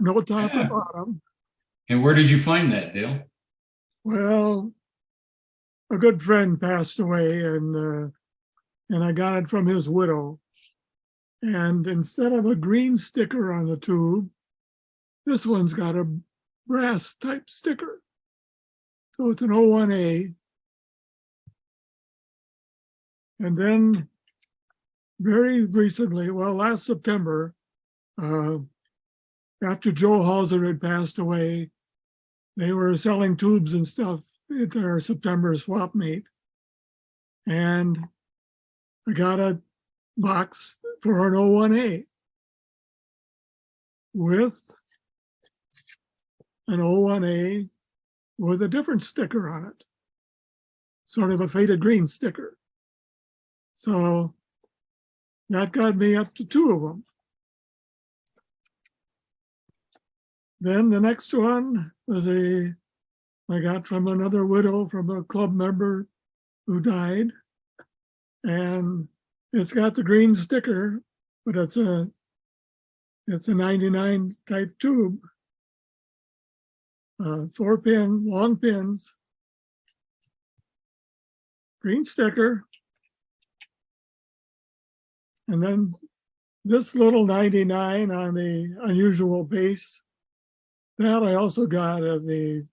no top or bottom. And where did you find that, Dale? Well, a good friend passed away, and I got it from his widow. And instead of a green sticker on the tube, this one's got a brass type sticker. So it's an 01A. And then very recently, well, last September, after Joe Hauser had passed away, they were selling tubes and stuff at their September swap meet. And I got a box for an 01A with an 01A with a different sticker on it, sort of a faded green sticker. So that got me up to two of them. Then the next one was I got from another widow from a club member who died. And it's got the green sticker, but it's a 99 type tube. 4-pin, long pins, green sticker, and then this little 99 on the unusual base. That I also got at the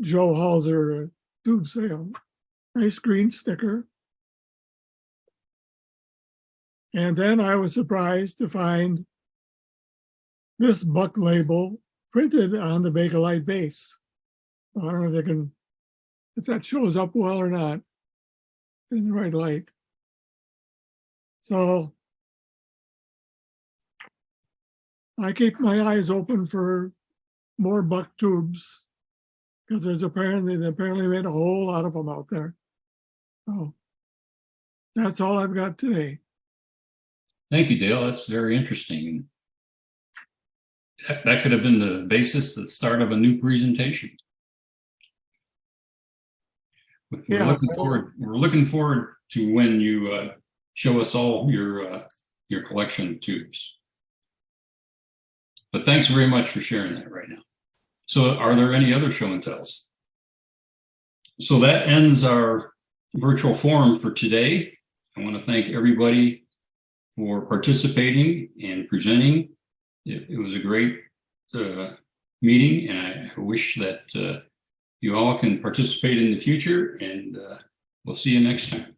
Joe Hauser tube sale. Nice green sticker. And then I was surprised to find this buck label printed on the Bakelite base. I don't know if that shows up well or not in the right light. So I keep my eyes open for more buck tubes because they apparently made a whole lot of them out there. So that's all I've got today. Thank you, Dale. That's very interesting. That could have been the basis, the start of a new presentation. We're looking forward to when you show us all your collection of tubes. But thanks very much for sharing that right now. So are there any other show and tells? So that ends our virtual forum for today. I want to thank everybody for participating and presenting. It was a great meeting, and I wish that you all can participate in the future, and we'll see you next time.